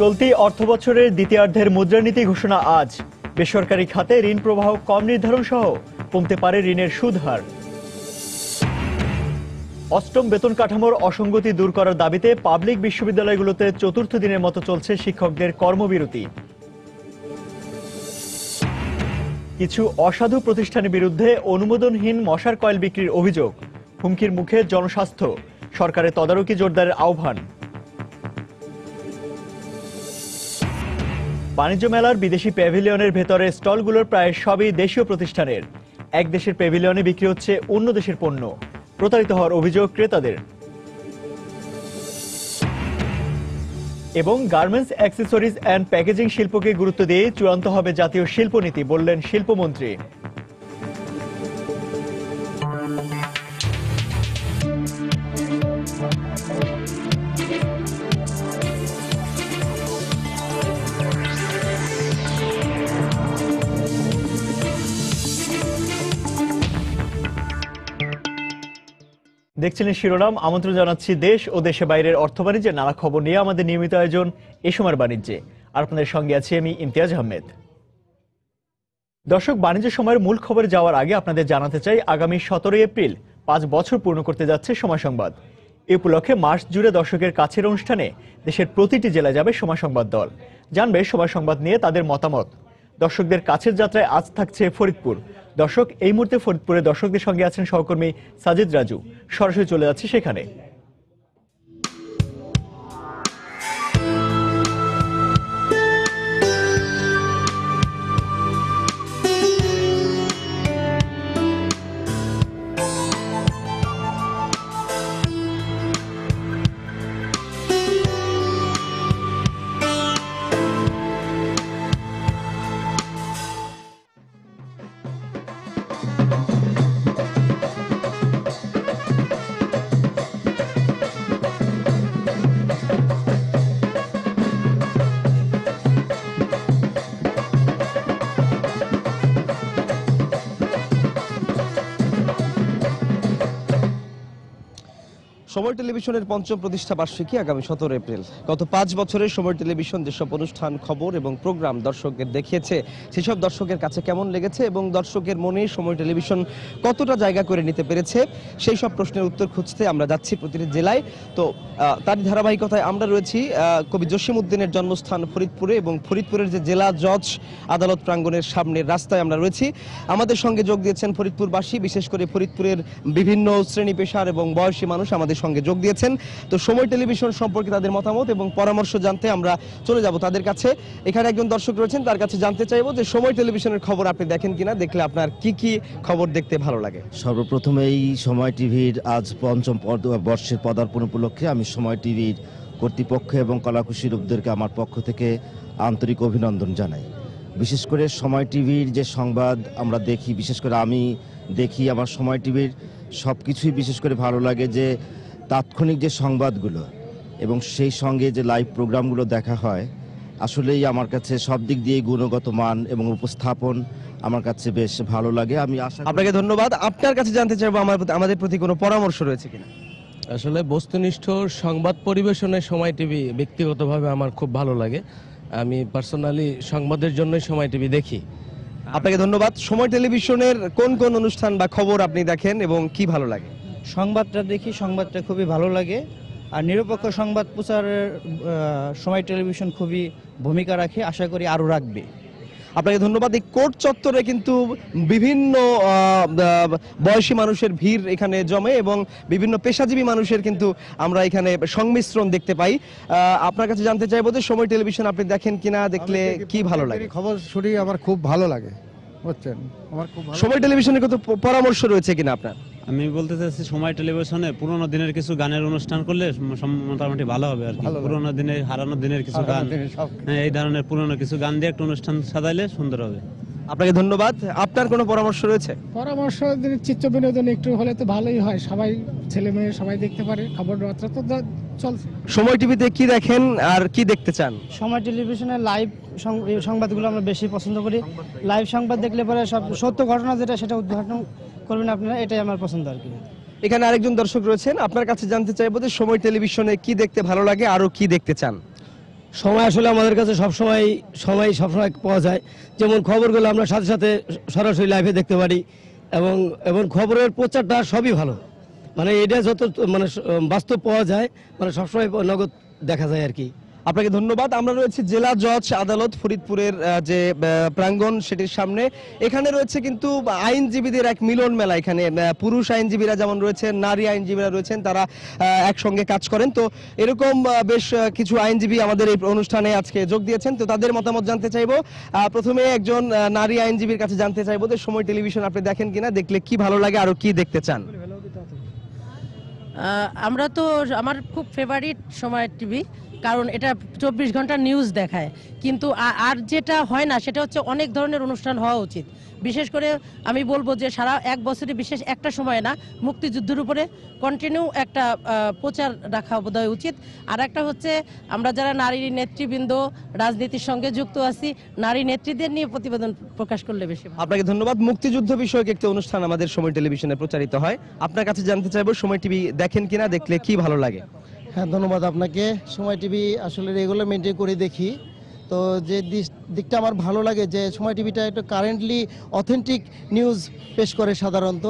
চলতি অর্থবছরের দ্বিতীয়ার্ধের মুদ্রানীতি ঘোষণা আজ। বেসরকারি খাতে ঋণ প্রবাহ কম নির্ধারণ সহ কমতে পারে ঋণের সুদ হার। অষ্টম বেতন কাঠামোর অসঙ্গতি দূর করার দাবিতে পাবলিক বিশ্ববিদ্যালয়গুলোতে চতুর্থ দিনের মতো চলছে শিক্ষকদের কর্মবিরতি। কিছু অসাধু প্রতিষ্ঠানের বিরুদ্ধে অনুমোদনহীন মশার কয়েল বিক্রির অভিযোগ। হুমকির মুখে জনস্বাস্থ্য, সরকারের তদারকি জোরদারের আহ্বান। বাণিজ্য মেলার বিদেশি প্যাভিলিয়নের ভেতরে স্টলগুলোর প্রায় সবই দেশীয় প্রতিষ্ঠানের। এক দেশের প্যাভিলিয়নে বিক্রি হচ্ছে অন্য দেশের পণ্য। প্রতারিত হওয়ার অভিযোগ ক্রেতাদের। এবং গার্মেন্টস, অ্যাক্সেসরিজ অ্যান্ড প্যাকেজিং শিল্পকে গুরুত্ব দিয়ে চূড়ান্ত হবে জাতীয় শিল্পনীতি, বললেন শিল্পমন্ত্রী। দেখছিলেন শিরোনাম। আমন্ত্রণ জানাচ্ছি দেশ ও দেশে বাইরের অর্থ বাণিজ্যের নানা খবর নিয়ে আমাদের নিয়মিত আয়োজন এ সময়ের বাণিজ্যে। আর আপনাদের সঙ্গে আছি আমি ইমতিয়াজ আহমেদ। দর্শক, বাণিজ্য সময়ের মূল খবরে যাওয়ার আগে আপনাদের জানাতে চাই, আগামী 17 এপ্রিল 5 বছর পূর্ণ করতে যাচ্ছে সময় সংবাদ। এ উপলক্ষে মাস জুড়ে দর্শকের কাছের অনুষ্ঠানে দেশের প্রতিটি জেলায় যাবে সময় সংবাদ দল। জানবে সময় সংবাদ নিয়ে তাদের মতামত। দর্শকদের কাছের যাত্রায় আজ থাকছে ফরিদপুর। দর্শক, এই মুহূর্তে ফরিদপুরে দর্শকদের সঙ্গে আছেন সহকর্মী সাজিদ রাজু। সরাসরি চলে যাচ্ছি সেখানে। সময় টেলিভিশনের পঞ্চম প্রতিষ্ঠা বার্ষিকী আগামী 17 এপ্রিল। গত 5 বছরে সময় টেলিভিশন যেসব অনুষ্ঠান, খবর এবং প্রোগ্রাম দর্শকদের দেখিয়েছে, সেসব দর্শকের কাছে কেমন লেগেছে এবং দর্শকের মনে সময় টেলিভিশন কতটা জায়গা করে নিতে পেরেছে, সেই সব প্রশ্নের উত্তর খুঁজতে আমরা যাচ্ছি প্রতিটি জেলায়। তো তারই ধারাবাহিকতায় আমরা রয়েছি কবি জসিমউদ্দিনের জন্মস্থান ফরিদপুরে, এবং ফরিদপুরের যে জেলা জজ আদালত প্রাঙ্গণের সামনের রাস্তায় আমরা রয়েছি। আমাদের সঙ্গে যোগ দিয়েছেন ফরিদপুরবাসী, বিশেষ করে ফরিদপুরের বিভিন্ন শ্রেণী পেশার এবং বয়সী মানুষ আমাদের সঙ্গে যোগ দিয়েছেন। তো সময় টেলিভিশন সম্পর্কে তাদের মতামত এবং পরামর্শ জানতে আমরা চলে যাব তাদের কাছে। এখানে একজন দর্শক রয়েছেন, তার কাছে জানতে চাইবো যে সময় টেলিভিশনের খবর আপনি দেখেন কিনা, দেখলে আপনার কি কি খবর দেখতে ভালো লাগে। সর্বপ্রথমেই সময় টিভির আজ পঞ্চম বর্ষের পদার্পণ উপলক্ষে আমি সময় টিভির কর্তৃপক্ষ এবং কলাকুশলী রূপদেরকে আমার পক্ষ থেকে আন্তরিক অভিনন্দন জানাই। বিশেষ করে সময় টিভির যে সংবাদ আমরা দেখি, বিশেষ করে আমি দেখি, আমার সময় টিভির সব কিছুই বিশেষ করে ভালো লাগে, যে তাৎক্ষণিক যে সংবাদগুলো এবং সেই সঙ্গে যে লাইভ প্রোগ্রামগুলো দেখা হয়, আসলেই আমার কাছে সব দিক দিয়ে গুণগত মান এবং উপস্থাপন আমার কাছে বেশ ভালো লাগে। আমি আপনাকে ধন্যবাদ। আপনার কাছে জানতে চাইবো আমাদের প্রতি কোনো পরামর্শ রয়েছে কিনা। আসলে বস্তুনিষ্ঠ সংবাদ পরিবেশনের সময় টিভি ব্যক্তিগতভাবে আমার খুব ভালো লাগে। আমি পার্সোনালি সংবাদের জন্যই সময় টিভি দেখি। আপনাকে ধন্যবাদ। সময় টেলিভিশনের কোন কোন অনুষ্ঠান বা খবর আপনি দেখেন এবং কি ভালো লাগে? সংবাদটা দেখি, সংবাদটা খুবই ভালো লাগে। আর নিরপেক্ষ সংবাদ প্রচারের সময় টেলিভিশন খুবই ভূমিকা রাখে, আশা করি আরও রাখবে। আপনাকে ধন্যবাদ। এই কোর্ট চত্বরে কিন্তু বিভিন্ন বয়সী মানুষের ভিড় এখানে জমে এবং বিভিন্ন পেশাজীবী মানুষের কিন্তু আমরা এখানে সংমিশ্রণ দেখতে পাই। আপনার কাছে জানতে চাইবো যে সময় টেলিভিশন আপনি দেখেন কিনা, দেখলে কি ভালো লাগে? খবর শুনি আমার খুব ভালো লাগে, বুঝছেন, আমার খুব ভালো। সময় টেলিভিশনের কত পরামর্শ রয়েছে কিনা আপনার? আমি বলতে চাচ্ছি সময় টেলিভিশনে পুরোনো দিনের কিছু গানের অনুষ্ঠান করলে মোটামুটি ভালো হবে আর কি। পুরোনো দিনের, হারানো দিনের কিছু গান, এই ধরনের পুরোনো কিছু গান দিয়ে একটা অনুষ্ঠান সাজাইলে সুন্দর হবে। আপনাকে ধন্যবাদ। আপনার কোনো পরামর্শ রয়েছে? পরামর্শ, চিত্ত বিনোদন একটু হলে তো ভালোই হয়, সবাই ছেলে মেয়ে সবাই দেখতে পারে। খবর বার্তা তো চলছে। সময় টিভিতে কি দেখেন আর কি দেখতে চান? সময় টেলিভিশনের লাইভ সংবাদগুলো আমরা বেশি পছন্দ করি। লাইভ সংবাদ দেখলে পরে সব সত্য ঘটনা যেটা সেটা উদ্ঘাটন করবেন আপনারা, এটাই আমার পছন্দ আর কি। এখানে আরেকজন দর্শক রয়েছেন, আপনার কাছে জানতে চাইবো যে সময় টেলিভিশনে কি দেখতে ভালো লাগে, আরো কি দেখতে চান? সময় আসলে আমাদের কাছে সবসময় পাওয়া যায়, যেমন খবরগুলো আমরা সাথে সাথে সরাসরি লাইভে দেখতে পারি এবং এবং খবরের প্রচারটা সবই ভালো, মানে এটা যত মানে বাস্তব পাওয়া যায়, মানে সবসময় নগদ দেখা যায় আর কি। আপনাকে ধন্যবাদ। আমরা রয়েছে জেলা জজ আদালত ফরিদপুরের যে প্রাঙ্গণ সেটির সামনে। এখানে রয়েছে কিন্তু আইনজীবীদের এক মিলন মেলা। এখানে পুরুষ আইনজীবীরা যেমন রয়েছেন, নারী আইনজীবীরা রয়েছেন, তারা একসঙ্গে কাজ করেন। তো এরকম বেশ কিছু আইনজীবী আমাদের এই অনুষ্ঠানে আজকে যোগ দিয়েছেন। তো তাদের মতামত জানতে চাইবো। প্রথমে একজন নারী আইনজীবীর কাছে জানতে চাইবো যে সময় টেলিভিশন আপনি দেখেন কিনা, দেখলে কি ভালো লাগে, আরো কি দেখতে চান? আমরা তো আমার খুব ফেভারিট সময় টিভি, কারণ এটা 24 ঘন্টা নিউজ দেখায়, কিন্তু আর যেটা হয় না সেটা হচ্ছে অনেক ধরনের অনুষ্ঠান হওয়া উচিত। বিশেষ করে আমি বলবো যে সারা এক বছরে বিশেষ একটা সময় না, মুক্তিযুদ্ধের উপরে কন্টিনিউ একটা প্রচার রাখা বোধহয় উচিত। আর একটা হচ্ছে আমরা যারা নারী নেতৃবৃন্দ রাজনীতির সঙ্গে যুক্ত আছি, নারী নেত্রীদের নিয়ে প্রতিবেদন প্রকাশ করলে বেশি ভালো। আপনাকে ধন্যবাদ। মুক্তিযুদ্ধ বিষয়ক একটি অনুষ্ঠান আমাদের সময় টেলিভিশনে প্রচারিত হয়। আপনার কাছে জানতে চাইবো সময় টিভি দেখেন কিনা, দেখলে কি ভালো লাগে? হ্যাঁ, ধন্যবাদ আপনাকে। সময় টিভি আসলে রেগুলার মেনটেন করে দেখি। তো যে দিকটা আমার ভালো লাগে যে সময় টিভিটা একটু কারেন্টলি অথেন্টিক নিউজ পেশ করে সাধারণত।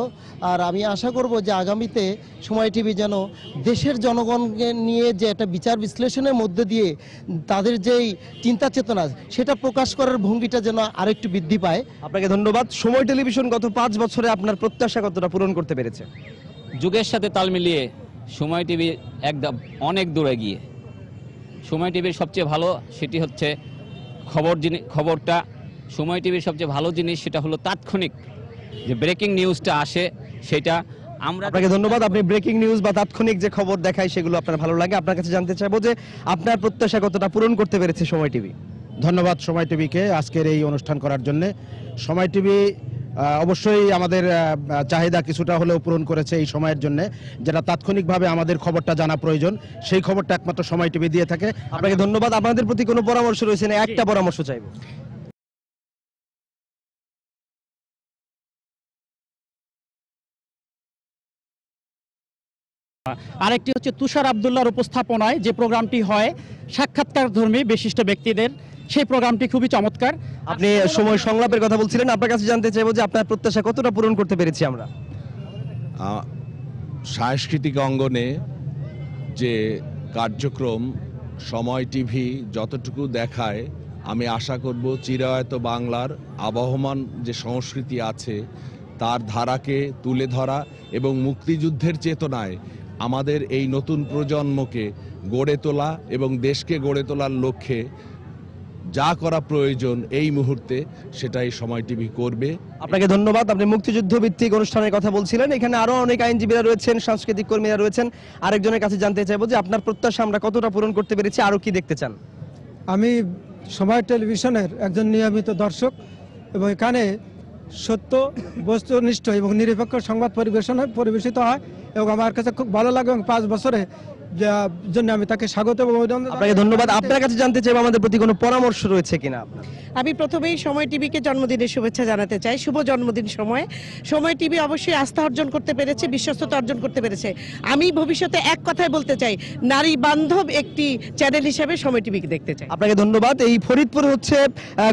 আর আমি আশা করব যে আগামীতে সময় টিভি যেন দেশের জনগণকে নিয়ে যে একটা বিচার বিশ্লেষণের মধ্যে দিয়ে তাদের যেই চিন্তা চেতনা সেটা প্রকাশ করার ভঙ্গিটা যেন আরেকটু বৃদ্ধি পায়। আপনাকে ধন্যবাদ। সময় টেলিভিশন গত 5 বছরে আপনার প্রত্যাশা কতটা পূরণ করতে পেরেছে? যুগের সাথে তাল মিলিয়ে সময় টিভি একদম অনেক দূরে গিয়ে। সময় টিভির সবচেয়ে ভালো সেটি হচ্ছে খবরটা। সময় টিভির সবচেয়ে ভালো জিনিস সেটা হলো তাৎক্ষণিক যে ব্রেকিং নিউজটা আসে সেটা আমরা। আপনাকে ধন্যবাদ। আপনি ব্রেকিং নিউজ বা তাৎক্ষণিক যে খবর দেখায় সেগুলো আপনার ভালো লাগে। আপনার কাছে জানতে চাইবো যে আপনার প্রত্যাশা কতটা পূরণ করতে পেরেছে সময় টিভি? ধন্যবাদ সময় টিভিকে আজকের এই অনুষ্ঠান করার জন্য। সময় টিভি অবশ্যই আমাদের চাহিদা কিছুটা হলেও পূরণ করেছে এই সময়ের জন্য, যেটা তাৎক্ষণিকভাবে আমাদের খবরটা জানা প্রয়োজন, সেই খবরটা একমাত্র সময় টিভি দিয়ে থাকে। আপনাকে ধন্যবাদ। আপনাদের প্রতি কোনো পরামর্শ রয়েছে না? একটা পরামর্শ চাইবো। আরেকটি হচ্ছে তুষার আব্দুল্লাহর উপস্থাপনায় যে প্রোগ্রামটি হয় সাক্ষাৎকার ধর্মী বিশিষ্ট ব্যক্তিদের, সেই প্রোগ্রামটি খুবই চমৎকার। আপনি সময় সংলাপের কথা বলছিলেন, আপনার কাছে জানতে চাইবো যে আপনার প্রত্যাশা কতটা পূরণ করতে পেরেছি আমরা? সাংস্কৃতিক অঙ্গনে যে কার্যক্রম সময় টিভি যতটুকু দেখায়, আমি আশা করব চিরায়ত বাংলার আবহমান যে সংস্কৃতি আছে তার ধারাকে তুলে ধরা এবং মুক্তিযুদ্ধের চেতনায় আমাদের এই নতুন প্রজন্মকে গড়ে তোলা এবং দেশকে গড়ে তোলার লক্ষ্যে যা করা প্রয়োজন এই মুহূর্তে সেটাই সময় টিভি করবে। আপনাকে ধন্যবাদ। আপনি মুক্তিযুদ্ধ ভিত্তিক অনুষ্ঠানের কথা বলছিলেন। এখানে আরো অনেক আইনজীবীরা রয়েছেন, সাংস্কৃতিক কর্মীরা রয়েছেন। আরেকজনের কাছে জানতে চাইবো যে আপনার প্রত্যাশা আমরা কতটা পূরণ করতে পেরেছি, আরো কি দেখতে চান? আমি সময় টেলিভিশনের একজন নিয়মিত দর্শক এবং এখানে সত্য, বস্তুনিষ্ঠ এবং নিরপেক্ষ সংবাদ পরিবেশিত হয় এবং আমার কাছে খুব ভালো লাগে এবং 5 বছরে জন্য আমি তাকে স্বাগত এবং অভিনন্দন। আপনাকে ধন্যবাদ। আপনার কাছে জানতে চাইবো আমাদের প্রতি কোনো পরামর্শ রয়েছে কিনা আপনার? আমি প্রথমেই সময় টিভিকে জন্মদিনের শুভেচ্ছা জানাতে চাই। শুভ জন্মদিন সময়। সময় টিভি অবশ্যই আস্থা অর্জন করতে পেরেছে, বিশ্বস্ততা অর্জন করতে পেরেছে। আমি ভবিষ্যতে এক কথায় বলতে চাই, নারী বান্ধব একটি চ্যানেল হিসেবে সময় টিভিকে দেখতে চাই। আপনাকে ধন্যবাদ। এই ফরিদপুর হচ্ছে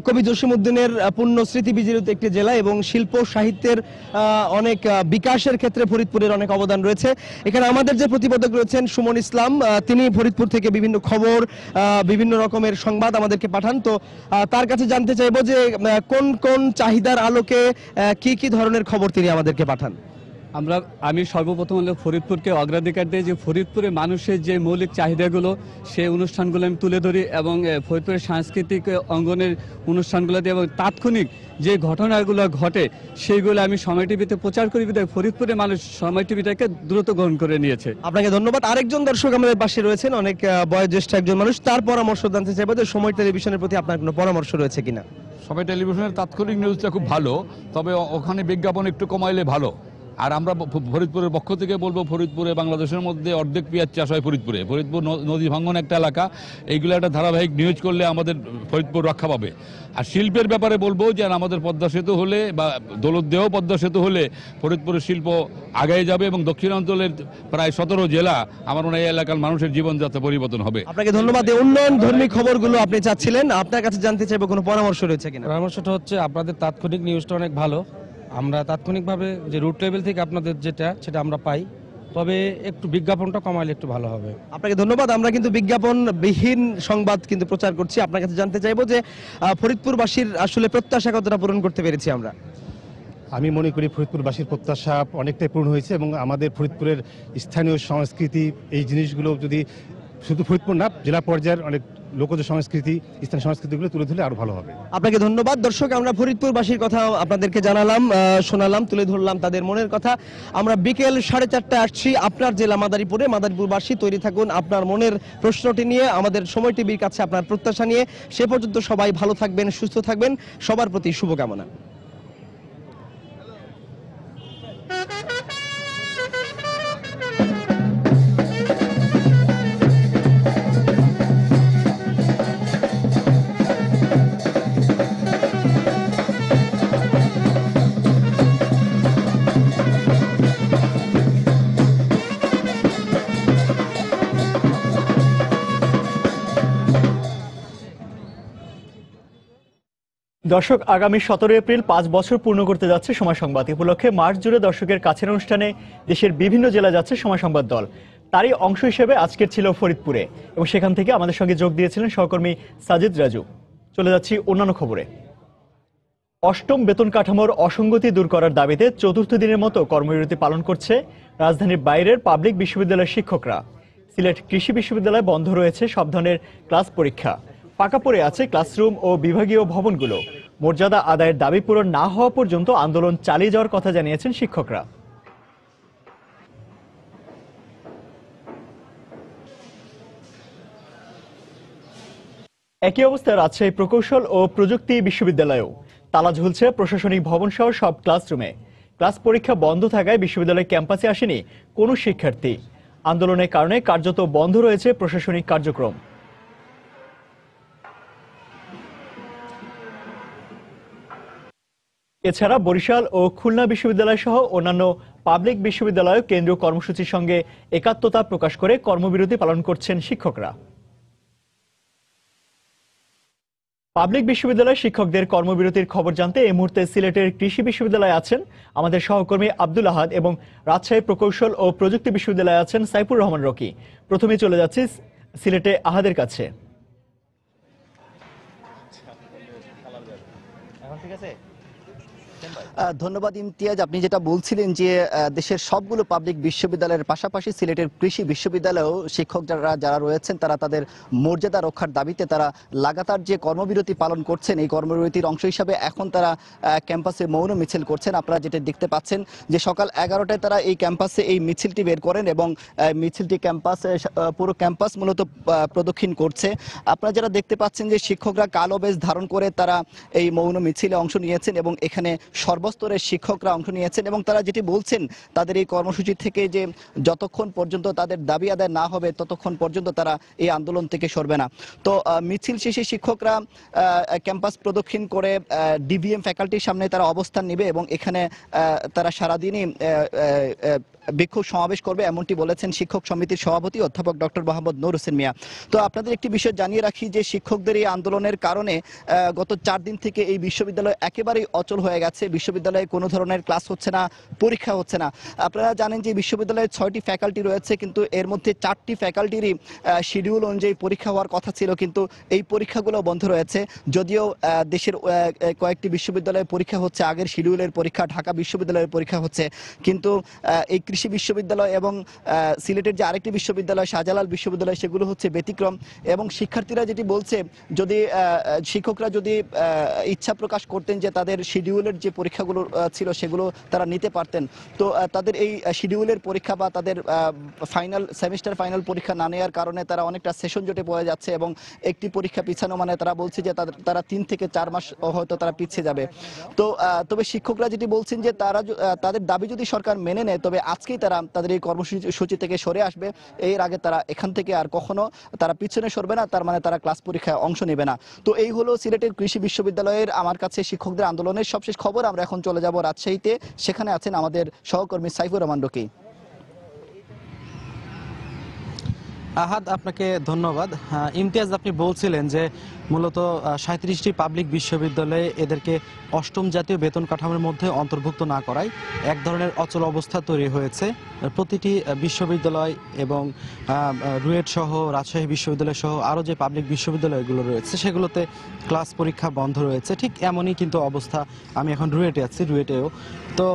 কবি জসিমউদ্দিনের পূর্ণ স্মৃতি বিজড়িত একটি জেলা এবং শিল্প সাহিত্যের অনেক বিকাশের ক্ষেত্রে ফরিদপুরের অনেক অবদান রয়েছে। এখানে আমাদের যে প্রতিবেদক রয়েছেন সুমন ইসলাম, তিনি ফরিদপুর থেকে বিভিন্ন খবর, বিভিন্ন রকমের সংবাদ আমাদেরকে পাঠান। তো তার কাছে জানতে চাইবো যে কোন কোন চাহিদার আলোকে কি কি ধরনের খবর তিনি আমাদেরকে পাঠান? আমি সর্বপ্রথম হলো ফরিদপুরকে অগ্রাধিকার দিই, যে ফরিদপুরে মানুষের যে মৌলিক চাহিদাগুলো সেই অনুষ্ঠানগুলো আমি তুলে ধরি এবং ফরিদপুরের সাংস্কৃতিক অঙ্গনের অনুষ্ঠানগুলো দিয়ে এবং তাৎক্ষণিক যে ঘটনাগুলো ঘটে সেইগুলো আমি সময় টিভিতে প্রচার করি। ফরিদপুরের মানুষ সময় টিভিটাকে দ্রুত গ্রহণ করে নিয়েছে। আপনাকে ধন্যবাদ। আরেকজন দর্শক আমাদের পাশে রয়েছেন, অনেক বয়োজ্যেষ্ঠ একজন মানুষ, তার পরামর্শ জানতে চাইবো যে সময় টেলিভিশনের প্রতি আপনার কোনো পরামর্শ রয়েছে কিনা? সময় টেলিভিশনের তাৎক্ষণিক নিউজটা খুব ভালো, তবে ওখানে বিজ্ঞাপন একটু কমাইলে ভালো। আর আমরা ফরিদপুরের পক্ষ থেকে বলবো, ফরিদপুরে বাংলাদেশের মধ্যে অর্ধেক পেঁয়াজ চাষ হয় ফরিদপুরে। ফরিদপুর নদী ভাঙ্গন একটা এলাকা, এইগুলো একটা ধারাবাহিক নিউজ করলে আমাদের ফরিদপুর রক্ষা পাবে। আর শিল্পের ব্যাপারে বলবো যে আমাদের পদ্মা সেতু হলে বা দৌলতদেহ পদ্মা সেতু হলে ফরিদপুরের শিল্প আগায় যাবে এবং দক্ষিণাঞ্চলের প্রায় 17 জেলা, আমার মনে হয় এই এলাকার মানুষের জীবনযাত্রা পরিবর্তন হবে। আপনাকে ধন্যবাদ। এই উন্নয়ন ধর্মী খবরগুলো আপনি চাচ্ছিলেন, আপনার কাছে জানতে চাইবো কোনো পরামর্শ রয়েছে কিনা? পরামর্শটা হচ্ছে আপনাদের তাৎক্ষণিক নিউজটা অনেক ভালো, আমরা তাৎক্ষণিকভাবে যে রুট লেভেল থেকে আপনাদের সেটা আমরা পাই, তবে একটু বিজ্ঞাপনটা কমাইলে একটু ভালো হবে। আপনাকে ধন্যবাদ। আমরা কিন্তু বিজ্ঞাপনবিহীন সংবাদ কিন্তু প্রচার করছি। আপনার কাছে জানতে চাইবো যে ফরিদপুরবাসীর আসলে প্রত্যাশা কতটা পূরণ করতে পেরেছি আমরা? আমি মনে করি ফরিদপুরবাসীর প্রত্যাশা অনেকটাই পূরণ হয়েছে এবং আমাদের ফরিদপুরের স্থানীয় সংস্কৃতি, এই জিনিসগুলো যদি শুধু ফরিদপুর না, জেলা পর্যায়ের অনেক লোকজ সংস্কৃতি, স্থানীয় সংস্কৃতিগুলো তুলে ধরলে আরো ভালো হবে। আপনাকে ধন্যবাদ। দর্শক, আমরা ফরিদপুরবাসীর কথা আপনাদেরকে জানালাম, শোনালাম, তুলে ধরলাম তাদের মনের কথা। আমরা বিকেল 4:30 আসছি আপনার জেলা মাদারীপুরে। মাদারীপুরবাসী তৈরি থাকুন আপনার মনের প্রশ্নটি নিয়ে, আমাদের সময় টিভির কাছে আপনার প্রত্যাশা নিয়ে। সে পর্যন্ত সবাই ভালো থাকবেন, সুস্থ থাকবেন, সবার প্রতি শুভকামনা। দর্শক, আগামী 17 এপ্রিল 5 বছর পূর্ণ করতে যাচ্ছে সময় সংবাদ। উপলক্ষে মাস জুড়ে দর্শকের কাছের অনুষ্ঠানে দেশের বিভিন্ন জেলা যাচ্ছে সময় সংবাদ দল। তারই অংশ হিসেবে আজকের ছিল ফরিদপুরে এবং সেখান থেকে আমাদের সঙ্গে যোগ দিয়েছিলেন সহকর্মী সাজিদ রাজু। চলে যাচ্ছি অন্যান্য খবরে। অষ্টম বেতন কাঠামোর অসঙ্গতি দূর করার দাবিতে চতুর্থ দিনের মতো কর্মবিরতি পালন করছে রাজধানীর বাইরের পাবলিক বিশ্ববিদ্যালয়ের শিক্ষকরা। সিলেট কৃষি বিশ্ববিদ্যালয়ে বন্ধ রয়েছে সব ধরনের ক্লাস পরীক্ষা, ফাঁকা পড়ে আছে ক্লাসরুম ও বিভাগীয় ভবনগুলো। মর্যাদা আদায়ের দাবি পূরণ না হওয়া পর্যন্ত আন্দোলন চালিয়ে যাওয়ার কথা জানিয়েছেন শিক্ষকরা। একই অবস্থায় রাজশাহী প্রকৌশল ও প্রযুক্তি বিশ্ববিদ্যালয়েও তালা ঝুলছে প্রশাসনিক ভবন সহ সব ক্লাসরুমে। ক্লাস পরীক্ষা বন্ধ থাকায় বিশ্ববিদ্যালয় ক্যাম্পাসে আসেনি কোনো শিক্ষার্থী। আন্দোলনের কারণে কার্যত বন্ধ রয়েছে প্রশাসনিক কার্যক্রম। এছাড়া বরিশাল ও খুলনা বিশ্ববিদ্যালয় সহ অন্যান্য পাবলিক বিশ্ববিদ্যালয় কেন্দ্রীয় কর্মসূচির সঙ্গে একাত্মতা প্রকাশ করে কর্মবিরতি পালন করছেন শিক্ষকরা। পাবলিক বিশ্ববিদ্যালয় শিক্ষকদের কর্মবিরতির খবর জানতে এই মুহূর্তে সিলেটের কৃষি বিশ্ববিদ্যালয়ে আছেন আমাদের সহকর্মী আব্দুল আহাদ এবং রাজশাহী প্রকৌশল ও প্রযুক্তি বিশ্ববিদ্যালয়ে আছেন সাইফুর রহমান রকি। প্রথমে চলে যাচ্ছি সিলেটে আহাদের কাছে। ধন্যবাদ ইমতিয়াজ। আপনি যেটা বলছিলেন যে দেশের সবগুলো পাবলিক বিশ্ববিদ্যালয়ের পাশাপাশি সিলেটের কৃষি বিশ্ববিদ্যালয়েও শিক্ষকরা যারা রয়েছেন তারা তাদের মর্যাদা রক্ষার দাবিতে তারা লাগাতার যে কর্মবিরতি পালন করছেন, এই কর্মবিরতির অংশ হিসাবে এখন তারা ক্যাম্পাসে মৌন মিছিল করছেন। আপনারা যেটা দেখতে পাচ্ছেন যে সকাল 11টায় তারা এই ক্যাম্পাসে এই মিছিলটি বের করেন এবং মিছিলটি পুরো ক্যাম্পাস মূলত প্রদক্ষিণ করছে। আপনারা যারা দেখতে পাচ্ছেন যে শিক্ষকরা কালো বেশ ধারণ করে তারা এই মৌন মিছিলে অংশ নিয়েছেন এবং এখানে সর্বস্তরের শিক্ষকরা অংশ নিয়েছেন এবং তারা যেটি বলছেন তাদের এই কর্মসূচি থেকে যে যতক্ষণ পর্যন্ত তাদের দাবি আদায় না হবে ততক্ষণ পর্যন্ত তারা এই আন্দোলন থেকে সরবে না। তো মিছিল শেষে শিক্ষকরা ক্যাম্পাস প্রদক্ষিণ করে ডিভিএম ফ্যাকাল্টির সামনে তারা অবস্থান নেবে এবং এখানে তারা সারাদিনই বিক্ষোভ সমাবেশ করবে, এমনটি বলেছেন শিক্ষক সমিতির সভাপতি অধ্যাপক ডক্টর মোহাম্মদ নূর হোসেন মিয়া। তো আপনাদের একটি বিষয় জানিয়ে রাখি যে শিক্ষকদের এই আন্দোলনের কারণে গত 4 দিন থেকে এই বিশ্ববিদ্যালয় একেবারেই অচল হয়ে গেছে। বিশ্ববিদ্যালয়ে কোনো ধরনের ক্লাস হচ্ছে না, পরীক্ষা হচ্ছে না। আপনারা জানেন যে বিশ্ববিদ্যালয়ে 6টি ফ্যাকাল্টি রয়েছে, কিন্তু এর মধ্যে 4টি ফ্যাকাল্টিরই শিডিউল অনুযায়ী পরীক্ষা হওয়ার কথা ছিল, কিন্তু এই পরীক্ষাগুলো বন্ধ রয়েছে। যদিও দেশের কয়েকটি বিশ্ববিদ্যালয়ে পরীক্ষা হচ্ছে, আগের শিডিউলের পরীক্ষা, ঢাকা বিশ্ববিদ্যালয়ের পরীক্ষা হচ্ছে, কিন্তু এই কৃষি বিশ্ববিদ্যালয় এবং সিলেটের যে আরেকটি বিশ্ববিদ্যালয় শাহজালাল বিশ্ববিদ্যালয় সেগুলো হচ্ছে ব্যতিক্রম। এবং শিক্ষার্থীরা যেটি বলছে, যদি শিক্ষকরা যদি ইচ্ছা প্রকাশ করতেন যে তাদের শিডিউলের যে পরীক্ষাগুলো ছিল সেগুলো তারা নিতে পারতেন, তো তাদের এই শিডিউলের পরীক্ষা বা তাদের সেমিস্টার ফাইনাল পরীক্ষা না নেওয়ার কারণে তারা অনেকটা সেশন জটে পড়ে যাচ্ছে এবং একটি পরীক্ষা পিছানো মানে তারা বলছে যে তারা 3 থেকে 4 মাস হয়তো তারা পিছিয়ে যাবে। তো তবে শিক্ষকরা যেটি বলছেন যে তাদের দাবি যদি সরকার মেনে নেয় তবে আজকেই তারা তাদের এই কর্মসূচি থেকে সরে আসবে। এর আগে তারা এখান থেকে আর কখনো তারা পিছনে সরবে না, তার মানে তারা ক্লাস পরীক্ষায় অংশ নেবে না। তো এই হলো সিলেটের কৃষি বিশ্ববিদ্যালয়ের আমার কাছে শিক্ষকদের আন্দোলনের সবশেষ খবর। আমরা এখন চলে যাব রাজশাহীতে, সেখানে আছেন আমাদের সহকর্মী সাইফুর রহমান রকি। আহাদ, আপনাকে ধন্যবাদ। ইমতিয়াজ, আপনি বলছিলেন যে মূলত 37টি পাবলিক বিশ্ববিদ্যালয়ে এদেরকে 8ম জাতীয় বেতন কাঠামোর মধ্যে অন্তর্ভুক্ত না করায় এক ধরনের অচল অবস্থা তৈরি হয়েছে। প্রতিটি বিশ্ববিদ্যালয় এবং রুয়েট সহ রাজশাহী বিশ্ববিদ্যালয় সহ আরও যে পাবলিক বিশ্ববিদ্যালয়গুলো রয়েছে সেগুলোতে ক্লাস পরীক্ষা বন্ধ রয়েছে। ঠিক এমনই কিন্তু অবস্থা। আমি এখন রুয়েটে আছি, রুয়েটেও। তো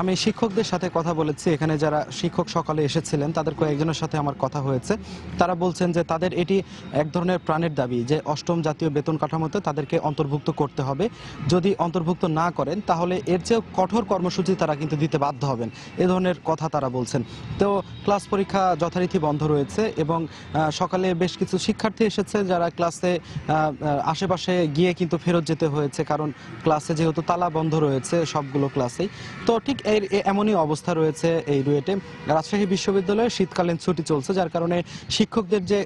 আমি শিক্ষকদের সাথে কথা বলেছি, এখানে যারা শিক্ষক সকালে এসেছিলেন তাদের কয়েকজনের সাথে আমার কথা হয়েছে। তারা বলছেন যে তাদের এটি এক ধরনের প্রাণের দাবি যে 8ম জাতীয় বেতন কাঠামোতে তাদেরকে অন্তর্ভুক্ত করতে হবে। যদি অন্তর্ভুক্ত না করেন তাহলে এর চেয়েও কঠোর কর্মসূচি তারা কিন্তু দিতে বাধ্য হবেন, এ ধরনের কথা তারা বলছেন। তো ক্লাস পরীক্ষা যথারীতি বন্ধ রয়েছে এবং সকালে বেশ কিছু শিক্ষার্থী এসেছে যারা ক্লাসে আশেপাশে গিয়ে কিন্তু ফেরত যেতে হয়েছে, কারণ ক্লাসে যেহেতু তালা বন্ধ রয়েছে সবগুলো ক্লাসেই। তো ঠিক এমনই অবস্থা রয়েছে এই রুয়েটে। রাজশাহী বিশ্ববিদ্যালয়ে শীতকালীন ছুটি চলছে, যার কারণে শিক্ষকদের যে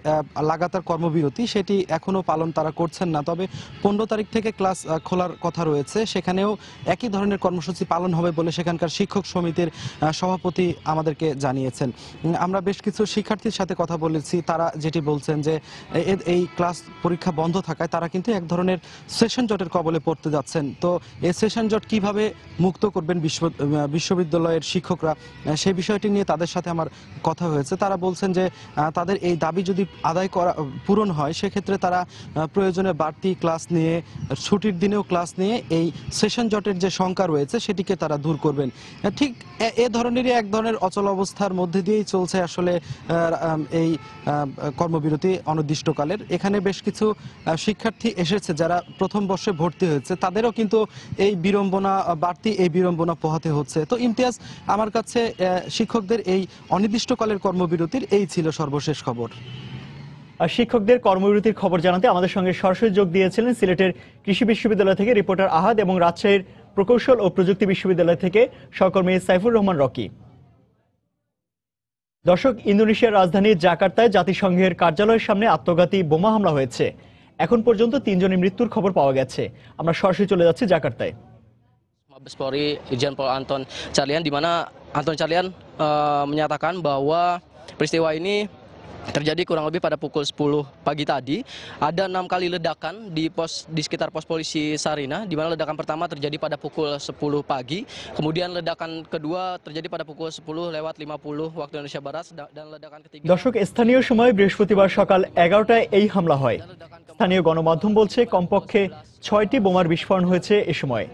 লাগাতার কর্মবিরতি সেটি এখনো পালন তারা করছেন না। তবে 15 তারিখ থেকে ক্লাস খোলার কথা রয়েছে, সেখানেও একই ধরনের কর্মসূচি পালন হবে বলে সেখানকার শিক্ষক সমিতির সভাপতি আমাদেরকে জানিয়েছেন। আমরা বেশ কিছু শিক্ষার্থীর সাথে কথা বলেছি, তারা যেটি বলছেন যে এই ক্লাস পরীক্ষা বন্ধ থাকায় তারা কিন্তু এক ধরনের সেশন জটের কবলে পড়তে যাচ্ছেন। তো এই সেশন জট কিভাবে মুক্ত করবেন বিশ্ববিদ্যালয়ের শিক্ষকরা, সেই বিষয়টি নিয়ে তাদের সাথে আমার কথা হয়েছে। তারা বলছেন যে তাদের এই দাবি যদি আদায় করা পূরণ হয় সেক্ষেত্রে তারা প্রয়োজনে বাড়তি ক্লাস নিয়ে ছুটির দিনেও ক্লাস নিয়ে এই সেশন জটের যে শঙ্কা রয়েছে সেটিকে তারা দূর করবেন। ঠিক এ ধরনেরই এক ধরনের অচল অবস্থার মধ্যে দিয়েই চলছে আসলে এই কর্মবিরতি অনির্দিষ্টকালের। এখানে বেশ কিছু শিক্ষার্থী এসেছে যারা প্রথম বর্ষে ভর্তি হয়েছে, তাদেরও কিন্তু এই বিড়ম্বনা বাড়তি এই বিড়ম্বনা পোহাতে হচ্ছে। তো ইমতিয়াজ, আমার কাছে শিক্ষকদের এই অনির্দিষ্টকালের কর্মবিরতির এই ছিল সর্বশেষ খবর। আর শিক্ষকদের কর্মবিরতির খবর জানাতে আমাদের সঙ্গে সরাসরি যোগ দিয়েছিলেন সিলেটের কৃষি বিশ্ববিদ্যালয় থেকে রিপোর্টার আহাদ এবং রাজশাহীর প্রকৌশল ও প্রযুক্তি বিশ্ববিদ্যালয় থেকে সহকর্মী সাইফুর রহমান রকি। দর্শক, ইন্দোনেশিয়ার রাজধানী জাকার্তায় জাতিসংঘের কার্যালয়ের সামনে আত্মঘাতী বোমা হামলা হয়েছে। এখন পর্যন্ত 3 জনের মৃত্যুর খবর পাওয়া গেছে। আমরা সরাসরি চলে যাচ্ছি জাকার্তায়। Mabes Polri Irjen Pol Anton Carlyan, di mana Anton Carlyan menyatakan bahwa peristiwa ini terjadi kurang lebih pada pukul 10 pagi tadi. Ada 6 kali ledakan di sekitar pos polisi Sarina, di mana ledakan pertama terjadi pada pukul 10 pagi, kemudian ledakan kedua terjadi pada pukul 10:50 waktu Indonesia Barat, dan ledakan ketiga। দর্শক, স্থানীয় সময় বৃহস্পতিবার সকাল 11টায় এই হামলা হয়। স্থানীয় গণমাধ্যম বলছে কমপক্ষে 6টি বোমার বিস্ফোরণ হয়েছে এ সময়।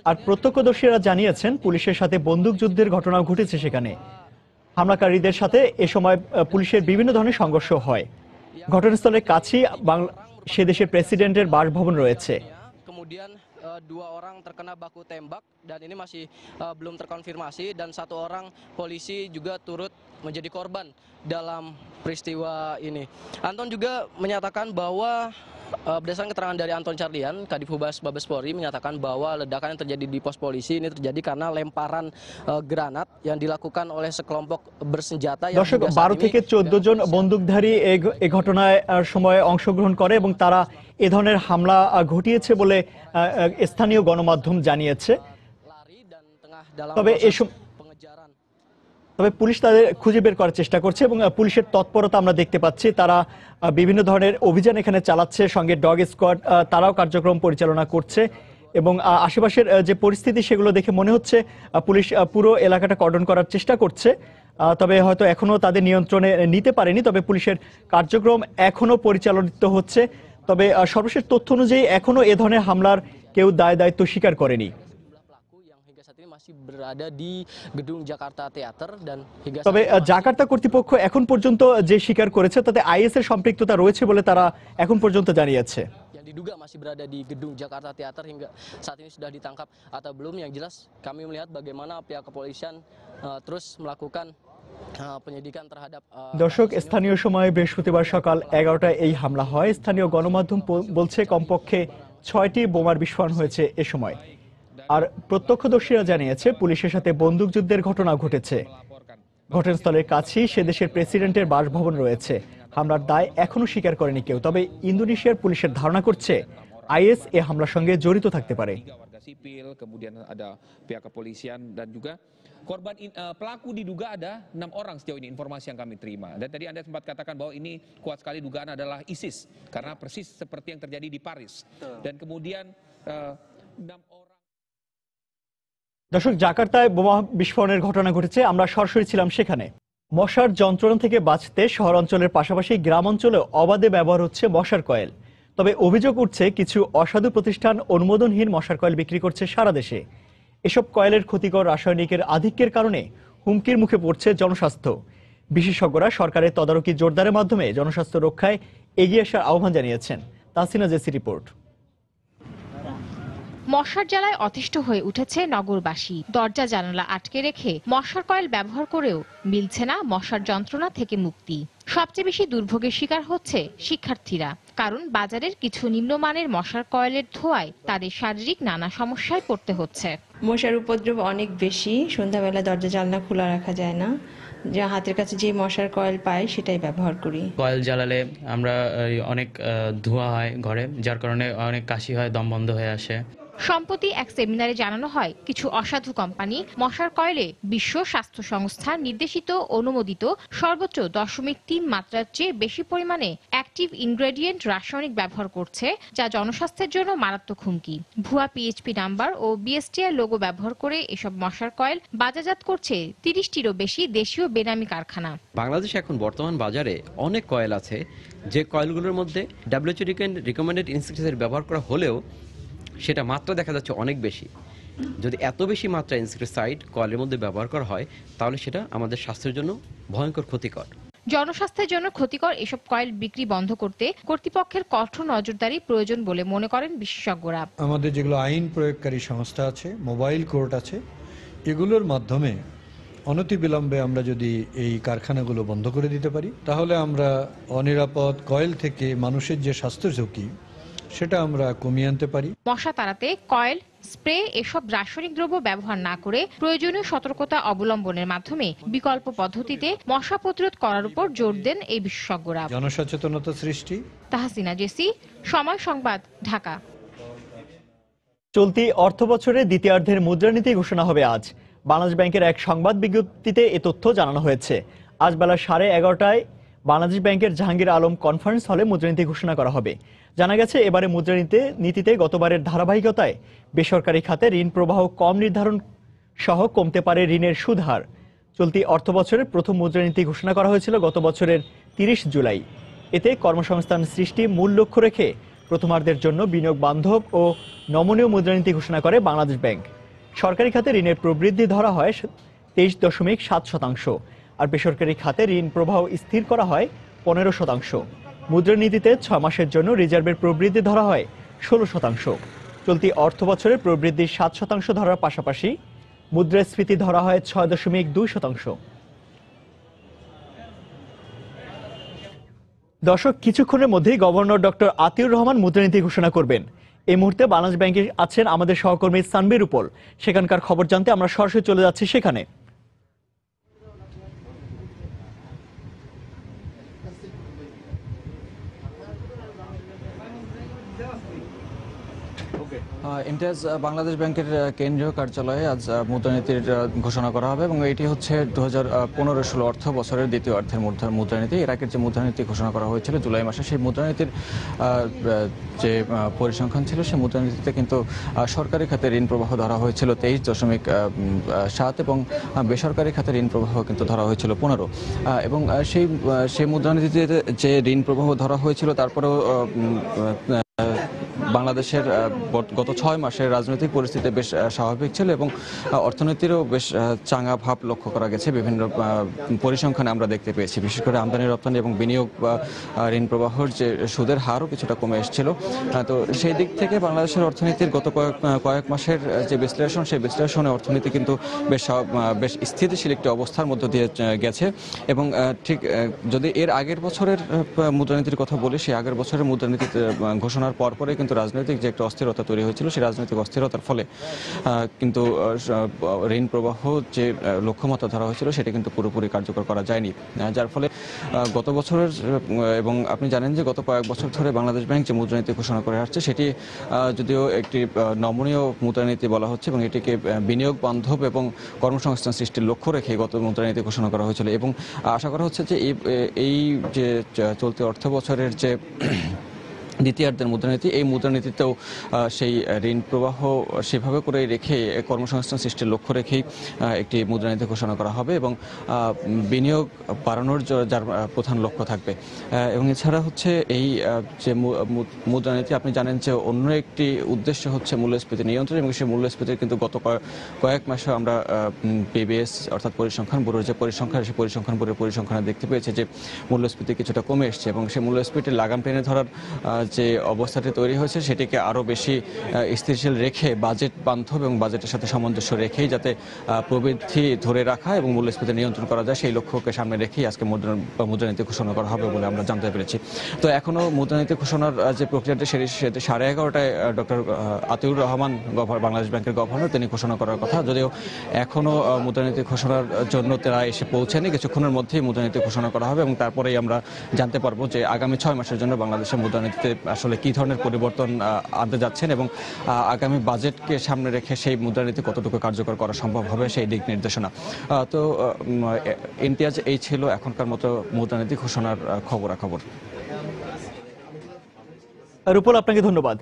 আর প্রত্যক্ষদর্শীরা জানিয়েছেন পুলিশের সাথে বন্দুকযুদ্ধের ঘটনা ঘটেছে সেখানে। হামলাকারীদের সাথে এ সময় পুলিশের বিভিন্ন ধরনের সংঘর্ষ হয়। ঘটনাস্থলের কাছেই সে দেশের প্রেসিডেন্টের বাসভবন রয়েছে। Kemudian 2 orang terkena baku tembak dan ini masih belum terkonfirmasi, dan 1 orang polisi juga turut menjadi korban dalam peristiwa ini. Anton juga menyatakan bahwa berdasarkan keterangan dari Anton Carlyan, Kadif Humas Mabes Polri menyatakan bahwa ledakan yang terjadi di pos polisi ini terjadi karena lemparan granat yang dilakukan oleh sekelompok bersenjata yang দর্শক, 12 থেকে 14 জন বন্দুকধারী এই ঘটনায় সময় অংশগ্রহণ করে এবং তারা এ ধরনের হামলা ঘটিয়েছে বলে স্থানীয় গণমাধ্যম জানিয়েছে। তবে পুলিশ তাদের খুঁজে বের করার চেষ্টা করছে এবং পুলিশের তৎপরতা আমরা দেখতে পাচ্ছি। তারা বিভিন্ন ধরনের অভিযান এখানে চালাচ্ছে, সঙ্গে ডগ স্কোয়াড তারাও কার্যক্রম পরিচালনা করছে এবং আশেপাশের যে পরিস্থিতি সেগুলো দেখে মনে হচ্ছে পুলিশ পুরো এলাকাটা কর্ডন করার চেষ্টা করছে। তবে হয়তো এখনো তাদের নিয়ন্ত্রণে নিতে পারেনি, তবে পুলিশের কার্যক্রম এখনো পরিচালিত হচ্ছে। তবে সর্বশেষ তথ্য অনুযায়ী এখনো এ ধরনের হামলার কেউ দায় দায়িত্ব স্বীকার করেনি। masih berada di gedung Jakarta Theater dan hingga তবে জাকার্তা কর্তৃপক্ষ এখন পর্যন্ত যে স্বীকার করেছে তাতে আইএস এর সম্পৃক্ততা রয়েছে বলে তারা এখন পর্যন্ত জানিয়েছে। yang diduga masih berada di gedung Jakarta Theater hingga saat ini sudah ditangkap atau belum. Yang jelas kami melihat bagaimana pihak kepolisian terus melakukan penyidikan terhadap দর্শক, স্থানীয় সময় বৃহস্পতিবার সকাল 11টায় এই হামলা হয়। স্থানীয় গণমাধ্যম বলছে কমপক্ষে 6টি বোমার বিস্ফোরণ হয়েছে এ সময়। আর প্রত্যক্ষদর্শীরা জানিয়েছে পুলিশের সাথে বন্দুকযুদ্ধের ঘটনা ঘটেছে। ঘটনাস্থলের কাছেই সে দেশের প্রেসিডেন্টের বাসভবন রয়েছে। হামলার দায় এখনো স্বীকার করেনি কেউ, তবে ইন্দোনেশিয়ার পুলিশের ধারণা করছে আইএস এ হামলার সঙ্গে জড়িত থাকতে পারে। sipil, kemudian ada pihak kepolisian dan juga korban pelaku diduga ada 6 orang sejauh ini informasi yang kami terima. Dan tadi Anda sempat katakan bahwa ini kuat sekali dugaan adalah ISIS karena persis seperti yang terjadi di Paris. Dan kemudian 6 orang দর্শক, জাকার্তায় বোমা বিস্ফোরণের ঘটনা ঘটেছে, আমরা সরাসরি ছিলাম সেখানে। মশার যন্ত্রণা থেকে বাঁচতে শহর অঞ্চলের পাশাপাশি গ্রাম অঞ্চলে অবাধে ব্যবহার হচ্ছে মশার কয়েল। তবে অভিযোগ উঠছে কিছু অসাধু প্রতিষ্ঠান অনুমোদনহীন মশার কয়েল বিক্রি করছে সারা দেশে। এসব কয়েলের ক্ষতিকর রাসায়নিকের আধিক্যের কারণে হুমকির মুখে পড়ছে জনস্বাস্থ্য। বিশেষজ্ঞরা সরকারের তদারকি জোরদারের মাধ্যমে জনস্বাস্থ্য রক্ষায় এগিয়ে আসার আহ্বান জানিয়েছেন। তাহসিনা জেসি রিপোর্ট। মশার জ্বালায় অতিষ্ঠ হয়ে উঠেছে নগরবাসী। দরজা জানালা আটকে রেখে মশার কয়েল ব্যবহার করেও মিলছে না মশার যন্ত্রণা থেকে মুক্তি। সবচেয়ে বেশি দুর্ভোগের শিকার হচ্ছে শিক্ষার্থীরা, কারণ বাজারের কিছু নিম্নমানের মশার কয়েলের ধোঁয়ায় তাদের শারীরিক নানা সমস্যায় পড়তে হচ্ছে। মশার উপদ্রব অনেক বেশি, সন্ধ্যাবেলা দরজা জানলা খোলা রাখা যায় না, যা হাতের কাছে যে মশার কয়েল পাই সেটাই ব্যবহার করি। কয়েল জ্বালালে আমরা অনেক ধোঁয়া হয় ঘরে, যার কারণে অনেক কাশি হয়, দম বন্ধ হয়ে আসে। সম্প্রতি এক সেমিনারে জানানো হয় কিছু অসাধু কোম্পানি মশার কয়েলে বিশ্ব স্বাস্থ্য সংস্থা নির্দেশিত অনুমোদিত সর্বোচ্চ 0.3 মাত্রার চেয়ে বেশি পরিমাণে অ্যাক্টিভ ইনগ্রেডিয়েন্ট রাসায়নিক ব্যবহার করছে, যা জনস্বাস্থ্যের জন্য মারাত্মক হুমকি। ভুয়া পিএইচপি নাম্বার ও বিএসটিআই লোগো ব্যবহার করে এসব মশার কয়েল বাজারজাত করছে 30টিরও বেশি দেশীয় বেনামি কারখানা। বাংলাদেশে এখন বর্তমান বাজারে অনেক কয়েল আছে, যে কয়েলগুলোর মধ্যে WHO রিকমেন্ডেড ইনসেক্টিসাইড ব্যবহার করা হলেও সেটা মাত্রা দেখা যাচ্ছে অনেক বেশি। যদি এত বেশি মাত্রা ইনসেক্টিসাইড কয়েলের মধ্যে ব্যবহার করা হয় তাহলে সেটা আমাদের স্বাস্থ্যের জন্য ভয়ঙ্কর ক্ষতিকর। জনস্বাস্থ্যের জন্য ক্ষতিকর এসব কয়েল বিক্রি বন্ধ করতে কর্তৃপক্ষের কঠোর নজরদারি প্রয়োজন বলে মনে করেন বিশেষজ্ঞরা। আমাদের যেগুলো আইন প্রয়োগকারী সংস্থা আছে, মোবাইল কোর্ট আছে, এগুলোর মাধ্যমে অনতিবিলম্বে আমরা যদি এই কারখানাগুলো বন্ধ করে দিতে পারি তাহলে আমরা অনিরাপদ কয়েল থেকে মানুষের যে স্বাস্থ্য ঝুঁকি সেটা আমরা কমিয়ে আনতে পারি। মশা তাড়াতে কয়েল, স্প্রে এসব রাসায়নিক দ্রব্য ব্যবহার না করে প্রয়োজনীয় সতর্কতা অবলম্বনের মাধ্যমে বিকল্প পদ্ধতিতে মশা প্রতিরোধ করার উপর জোর দেন এই বিশেষজ্ঞরা। জনসচেতনতা সৃষ্টি। তাহসিনা জেসি, সময় সংবাদ, ঢাকা। চলতি অর্থবছরের দ্বিতীয়ার্ধের মুদ্রানীতি ঘোষণা হবে আজ। বাংলাদেশ ব্যাংকের এক সংবাদ বিজ্ঞপ্তিতে এ তথ্য জানানো হয়েছে। আজ বেলা 11:30টায় বাংলাদেশ ব্যাংকের জাহাঙ্গীর আলম কনফারেন্স হলে মুদ্রানীতি ঘোষণা করা হবে। জানা গেছে এবারে মুদ্রানীতিতে গতবারের ধারাবাহিকতায় বেসরকারি খাতে ঋণ প্রবাহ কম নির্ধারণ সহ কমতে পারে ঋণের সুদ হার। চলতি অর্থবছরের প্রথম মুদ্রানীতি ঘোষণা করা হয়েছিল গত বছরের 30 জুলাই। এতে কর্মসংস্থান সৃষ্টি মূল লক্ষ্য রেখে প্রথমার্ধের জন্য বিনিয়োগ বান্ধব ও নমনীয় মুদ্রানীতি ঘোষণা করে বাংলাদেশ ব্যাংক। সরকারি খাতে ঋণের প্রবৃদ্ধি ধরা হয় 23.7%, আর বেসরকারি খাতে ঋণ প্রবাহ স্থির করা হয় 15%। মুদ্রানীতিতে 6 মাসের জন্য রিজার্ভের প্রবৃদ্ধি ধরা হয় 16%। চলতি অর্থ বছরে প্রবৃদ্ধি 7% ধরার পাশাপাশি মুদ্রাস্ফীতি ধরা হয় 6.2%। দর্শক, কিছুক্ষণের মধ্যেই গভর্নর ডক্টর আতিউর রহমান মুদ্রানীতি ঘোষণা করবেন। এই মুহূর্তে বাংলাদেশ ব্যাংকে আছেন আমাদের সহকর্মী সানবির উপল। সেখানকার খবর জানতে আমরা সরাসরি চলে যাচ্ছি সেখানে। ইমতিয়াজ, বাংলাদেশ ব্যাংকের কেন্দ্রীয় কার্যালয়ে আজ মুদ্রানীতির ঘোষণা করা হবে এবং এটি হচ্ছে 2015-16 অর্থ বছরের দ্বিতীয় অর্থের মুদ্রানীতি। এর আগের যে মুদ্রানীতি ঘোষণা করা হয়েছিল জুলাই মাসে, সেই মুদ্রানীতির যে পরিসংখ্যান ছিল সেই মুদ্রানীতিতে কিন্তু সরকারি খাতে ঋণ প্রবাহ ধরা হয়েছিল 23.7 এবং বেসরকারি খাতে ঋণ প্রবাহ কিন্তু ধরা হয়েছিল 15। এবং সেই মুদ্রানীতিতে যে ঋণ প্রবাহ ধরা হয়েছিল তারপরেও বাংলাদেশের গত 6 মাসের রাজনৈতিক পরিস্থিতি বেশ স্বাভাবিক ছিল এবং অর্থনীতিরও বেশ চাঙা ভাব লক্ষ্য করা গেছে। বিভিন্ন পরিসংখ্যানে আমরা দেখতে পেয়েছি, বিশেষ করে আমদানি রপ্তানি এবং বিনিয়োগ বা ঋণ প্রবাহর যে সুদের হারও কিছুটা কমে এসেছিল। তো সেই দিক থেকে বাংলাদেশের অর্থনীতির গত কয়েক মাসের যে বিশ্লেষণ, সেই বিশ্লেষণে অর্থনীতি কিন্তু বেশ স্থিতিশীল একটি অবস্থার মধ্য দিয়ে গেছে। এবং ঠিক যদি এর আগের বছরের মুদ্রানীতির কথা বলি, সেই আগের বছরের মুদ্রানীতি ঘোষণার পরে কিন্তু রাজনৈতিক যে একটা অস্থিরতা তৈরি হয়েছিল, সেই রাজনৈতিক অস্থিরতার ফলে কিন্তু ঋণ প্রবাহ যে লক্ষ্যমাত্রা ধরা হয়েছিল সেটা কিন্তু পুরোপুরি কার্যকর করা যায়নি, যার ফলে গত বছরের এবং আপনি জানেন যে গত কয়েক বছর ধরে বাংলাদেশ ব্যাংক যে মুদ্রানীতি ঘোষণা করে আসছে সেটি যদিও একটি নমনীয় মুদ্রানীতি বলা হচ্ছে এবং এটিকে বিনিয়োগ বান্ধব এবং কর্মসংস্থান সৃষ্টির লক্ষ্য রেখে গত মুদ্রানীতি ঘোষণা করা হয়েছিল। এবং আশা করা হচ্ছে যে এই যে চলতি অর্থ বছরের যে দ্বিতীয়ার্ধের মুদ্রানীতি, এই মুদ্রানীতিতেও সেই ঋণ প্রবাহ সেভাবে করে রেখে কর্মসংস্থান সৃষ্টির লক্ষ্য রেখেই একটি মুদ্রানীতি ঘোষণা করা হবে এবং বিনিয়োগ বাড়ানোর যার প্রধান লক্ষ্য থাকবে। এবং এছাড়া হচ্ছে এই যে মুদ্রানীতি, আপনি জানেন যে অন্য একটি উদ্দেশ্য হচ্ছে মূল্যস্ফীতি নিয়ন্ত্রণ, এবং সেই মূল্যস্ফীতির কিন্তু গত কয়েক মাসে আমরা পিবিএস অর্থাৎ পরিসংখ্যান ব্যুরোর যে পরিসংখ্যান, সেই পরিসংখ্যান ব্যুরোর পরিসংখ্যানে দেখতে পেয়েছে যে মূল্যস্ফীতি কিছুটা কমে এসছে এবং সেই মূল্যস্ফীতির লাগাম টেনে ধরার যে অবস্থাটি তৈরি হয়েছে সেটিকে আরও বেশি স্থিতিশীল রেখে বাজেট বান্ধব এবং বাজেটের সাথে সামঞ্জস্য রেখেই যাতে প্রবৃদ্ধি ধরে রাখা এবং মূল্যস্ফীতি নিয়ন্ত্রণ করা যায়, সেই লক্ষ্যকে সামনে রেখেই আজকে মুদ্রানীতি ঘোষণা করা হবে বলে আমরা জানতে পেরেছি। তো এখনও মুদ্রানীতি ঘোষণার যে প্রক্রিয়াটি সেটি 11:30টায় ডক্টর আতিউর রহমান বাংলাদেশ ব্যাংকের গভর্নর তিনি ঘোষণা করার কথা, যদিও এখনও মুদ্রানীতি ঘোষণার জন্য তারা এসে পৌঁছেনি। কিছুক্ষণের মধ্যেই মুদ্রানীতি ঘোষণা করা হবে এবং তারপরেই আমরা জানতে পারবো যে আগামী 6 মাসের জন্য বাংলাদেশের মুদ্রানীতিতে আসলে কি ধরনের পরিবর্তন আনতে যাচ্ছেন এবং আগামী বাজেটকে সামনে রেখে সেই মুদ্রানীতি কতটুকু কার্যকর করা সম্ভব হবে সেই দিক নির্দেশনা। তো ইমতিয়াজ, এই ছিল এখনকার মতো মুদ্রানীতি ঘোষণার খবরাখবর। রূপল, আপনাকে ধন্যবাদ।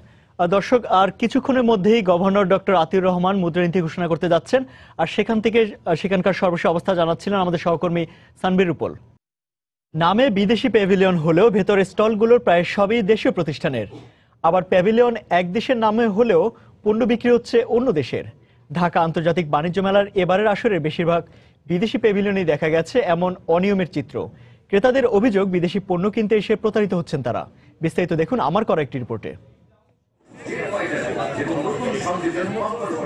দর্শক, আর কিছুক্ষণের মধ্যেই গভর্নর ডক্টর আতিউর রহমান মুদ্রানীতি ঘোষণা করতে যাচ্ছেন, আর সেখানকার সর্বশেষ অবস্থা জানাচ্ছিলেন আমাদের সহকর্মী সানবীর রূপল। নামে বিদেশি প্যাভিলিয়ন হলেও ভেতরে স্টলগুলোর প্রায় সবই দেশীয় প্রতিষ্ঠানের। আবার প্যাভিলিয়ন এক দেশের নামে হলেও পণ্য বিক্রি হচ্ছে অন্য দেশের। ঢাকা আন্তর্জাতিক বাণিজ্য মেলার এবারের আসরে বেশিরভাগ বিদেশি প্যাভিলিয়নেই দেখা গেছে এমন অনিয়মের চিত্র। ক্রেতাদের অভিযোগ, বিদেশি পণ্য কিনতে এসে প্রতারিত হচ্ছেন তারা। বিস্তারিত দেখুন আমার করা একটি রিপোর্টে।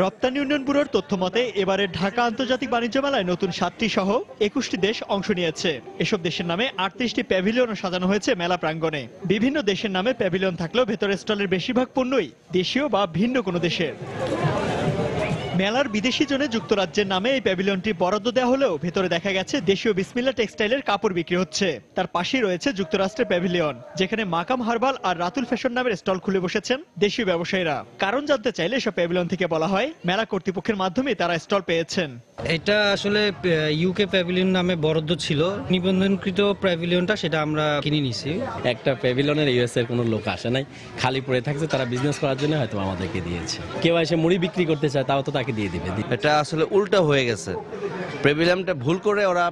রপ্তানি উন্নয়ন ব্যুরোর তথ্য মতে এবারে ঢাকা আন্তর্জাতিক বাণিজ্য মেলায় নতুন 7টি সহ 21টি দেশ অংশ নিয়েছে। এসব দেশের নামে 38টি প্যাভিলিয়নও সাজানো হয়েছে মেলা প্রাঙ্গণে। বিভিন্ন দেশের নামে প্যাভিলিয়ন থাকলেও ভেতরের স্টলের বেশিরভাগ পণ্যই দেশীয় বা ভিন্ন কোনো দেশের। মেলার বিদেশি জোনে যুক্তরাজ্যের নামে এই প্যাভিলিয়নটি বরাদ্দ দেওয়া হলেও ভেতরে দেখা গেছে দেশীয় বিসমিল্লাহ টেক্সটাইলের কাপড় বিক্রি হচ্ছে। তার পাশেই রয়েছে যুক্তরাষ্ট্রের প্যাভিলিয়ন, যেখানে মাকাম হার্বাল আর রাতুল ফ্যাশন নামের স্টল খুলে বসেছেন দেশীয় ব্যবসায়ীরা। কারণ জানতে চাইলে এসব প্যাভিলিয়ন থেকে বলা হয় মেলা কর্তৃপক্ষের মাধ্যমে তারা স্টল পেয়েছেন। এটা আসলে ইউকে প্যাভিলিয়ন নামে বরাদ্দ ছিল, নিবন্ধনকৃত প্যাভিলিয়নটা সেটা আমরা কিনে নিছি। একটা প্যাভিলিয়নের ইউএস এর কোনো লোক আসে নাই, খালি পড়ে থাকছে, তারা বিজনেস করার জন্য হয়তো আমাদেরকে দিয়েছে। কেউ এসে মুড়ি বিক্রি করতে চায়, তাও তো তাকে দিয়ে দিবে। এটা আসলে উল্টা হয়ে গেছে, প্যাভিলিয়নটা ভুল করে ওরা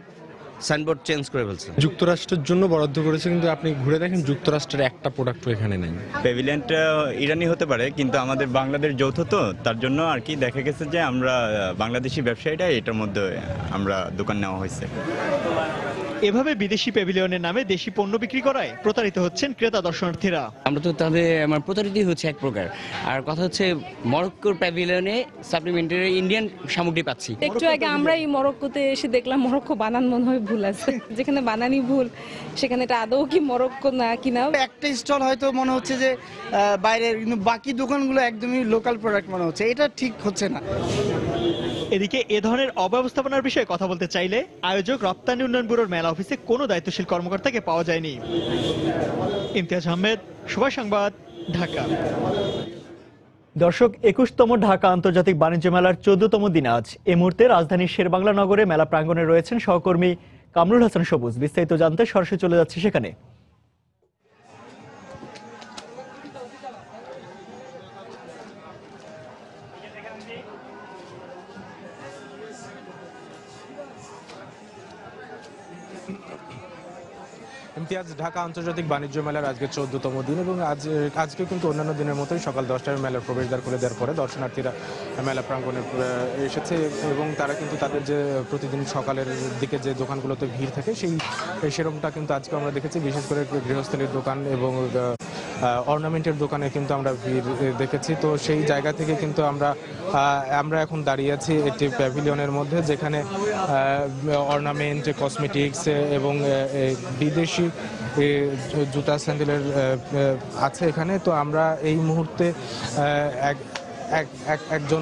সাইনবোর্ড চেঞ্জ করে ফেলছে। যুক্তরাষ্ট্রের জন্য বরাদ্দ করেছে, কিন্তু আপনি ঘুরে দেখেন যুক্তরাষ্ট্রের একটা প্রোডাক্টও এখানে নেই। প্যাভিলিয়নটা ইরানি হতে পারে, কিন্তু আমাদের বাংলাদেশ যৌথ, তো তার জন্য আর কি দেখা গেছে যে আমরা বাংলাদেশি ব্যবসায়ীরা এটার মধ্যে আমরা দোকান নেওয়া হয়েছে। এভাবে বিদেশি প্যাভিলিয়নের নামে দেশি পণ্য বিক্রি করায় প্রতারিত হচ্ছেন ক্রেতা দর্শনার্থীরা। আমরা তো তাহলে আমার প্রতারিত হচ্ছে এক প্রকার। আর কথা হচ্ছে মরক্কোর প্যাভিলিয়নে সাপ্লিমেন্টারি ইন্ডিয়ান সামগ্রী পাচ্ছি। একটু আগে আমরা এই মরক্কোতে এসে দেখলাম মরক্কো বানান মনে হয় ভুল আছে, যেখানে বানানি ভুল সেখানে এটা আদৌ কি মরক্কো না কিনা। একটা স্টল হয়তো মনে হচ্ছে যে বাইরের, কিন্তু বাকি দোকানগুলো একদমই লোকাল প্রোডাক্ট মনে হচ্ছে, এটা ঠিক হচ্ছে না। এদিকে এ ধরনের অব্যবস্থাপনার বিষয়ে কথা বলতে চাইলে আয়োজক রপ্তানি উন্নয়ন ব্যুরোর মেলা অফিসে কোনো দায়িত্বশীল কর্মকর্তাকে পাওয়া যায়নি। ইমতিয়াজ আহমেদ, সময় সংবাদ, ঢাকা। দর্শক, 21তম ঢাকা আন্তর্জাতিক বাণিজ্য মেলার 14তম দিন আজ। এই মুহূর্তে রাজধানীর শেরবাংলা নগরে মেলা প্রাঙ্গণে রয়েছেন সহকর্মী কামরুল হাসান সবুজ। বিস্তারিত জানতে সরাসরি চলে যাচ্ছে সেখানে। ইমতিয়াজ, ঢাকা আন্তর্জাতিক বাণিজ্য মেলার আজকে 14তম দিন এবং আজকে কিন্তু অন্যান্য দিনের মতোই সকাল 10টায় মেলার প্রবেশদ্বার খুলে দেওয়ার পরে দর্শনার্থীরা মেলা প্রাঙ্গণে এসেছে এবং তারা কিন্তু তাদের যে প্রতিদিন সকালের দিকে যে দোকানগুলোতে ভিড় থাকে সেরকমটা কিন্তু আজকে আমরা দেখেছি। বিশেষ করে গৃহস্থলীর দোকান এবং অর্নামেন্টের দোকানে কিন্তু আমরা ভিড় দেখেছি। তো সেই জায়গা থেকে কিন্তু আমরা এখন দাঁড়িয়ে আছি একটি প্যাভিলিয়নের মধ্যে, যেখানে অর্নামেন্ট, কসমেটিক্স এবং বিদেশি জুতা স্যান্ডেলের আছে এখানে। তো আমরা এই মুহূর্তে একজন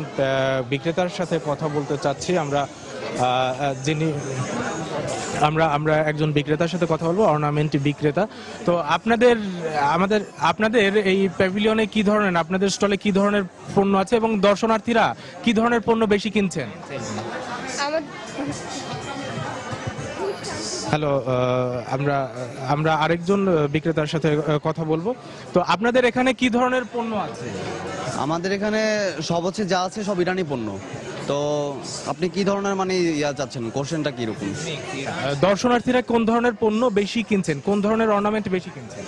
বিক্রেতার সাথে কথা বলতে চাচ্ছি। আমরা একজন বিক্রেতার সাথে কথা বলবো, অর্নামেন্ট বিক্রেতা। তো আপনাদের এই প্যাভিলিয়নে কি ধরনের, আপনাদের স্টলে কি ধরনের পণ্য আছে এবং দর্শনার্থীরা কি ধরনের পণ্য বেশি কিনছেন? হ্যালো, আমরা আরেকজন বিক্রেতার সাথে কথা বলবো। তো আপনাদের এখানে কি ধরনের পণ্য আছে? আমাদের এখানে সব হচ্ছে, যা আছে সব ইরানি পণ্য। তো আপনি কি ধরনের চাচ্ছেন, কোশ্চেনটা কি রকম? দর্শনার্থীরা কোন ধরনের পণ্য বেশি কিনছেন, কোন ধরনের অর্নামেন্ট বেশি কিনছেন?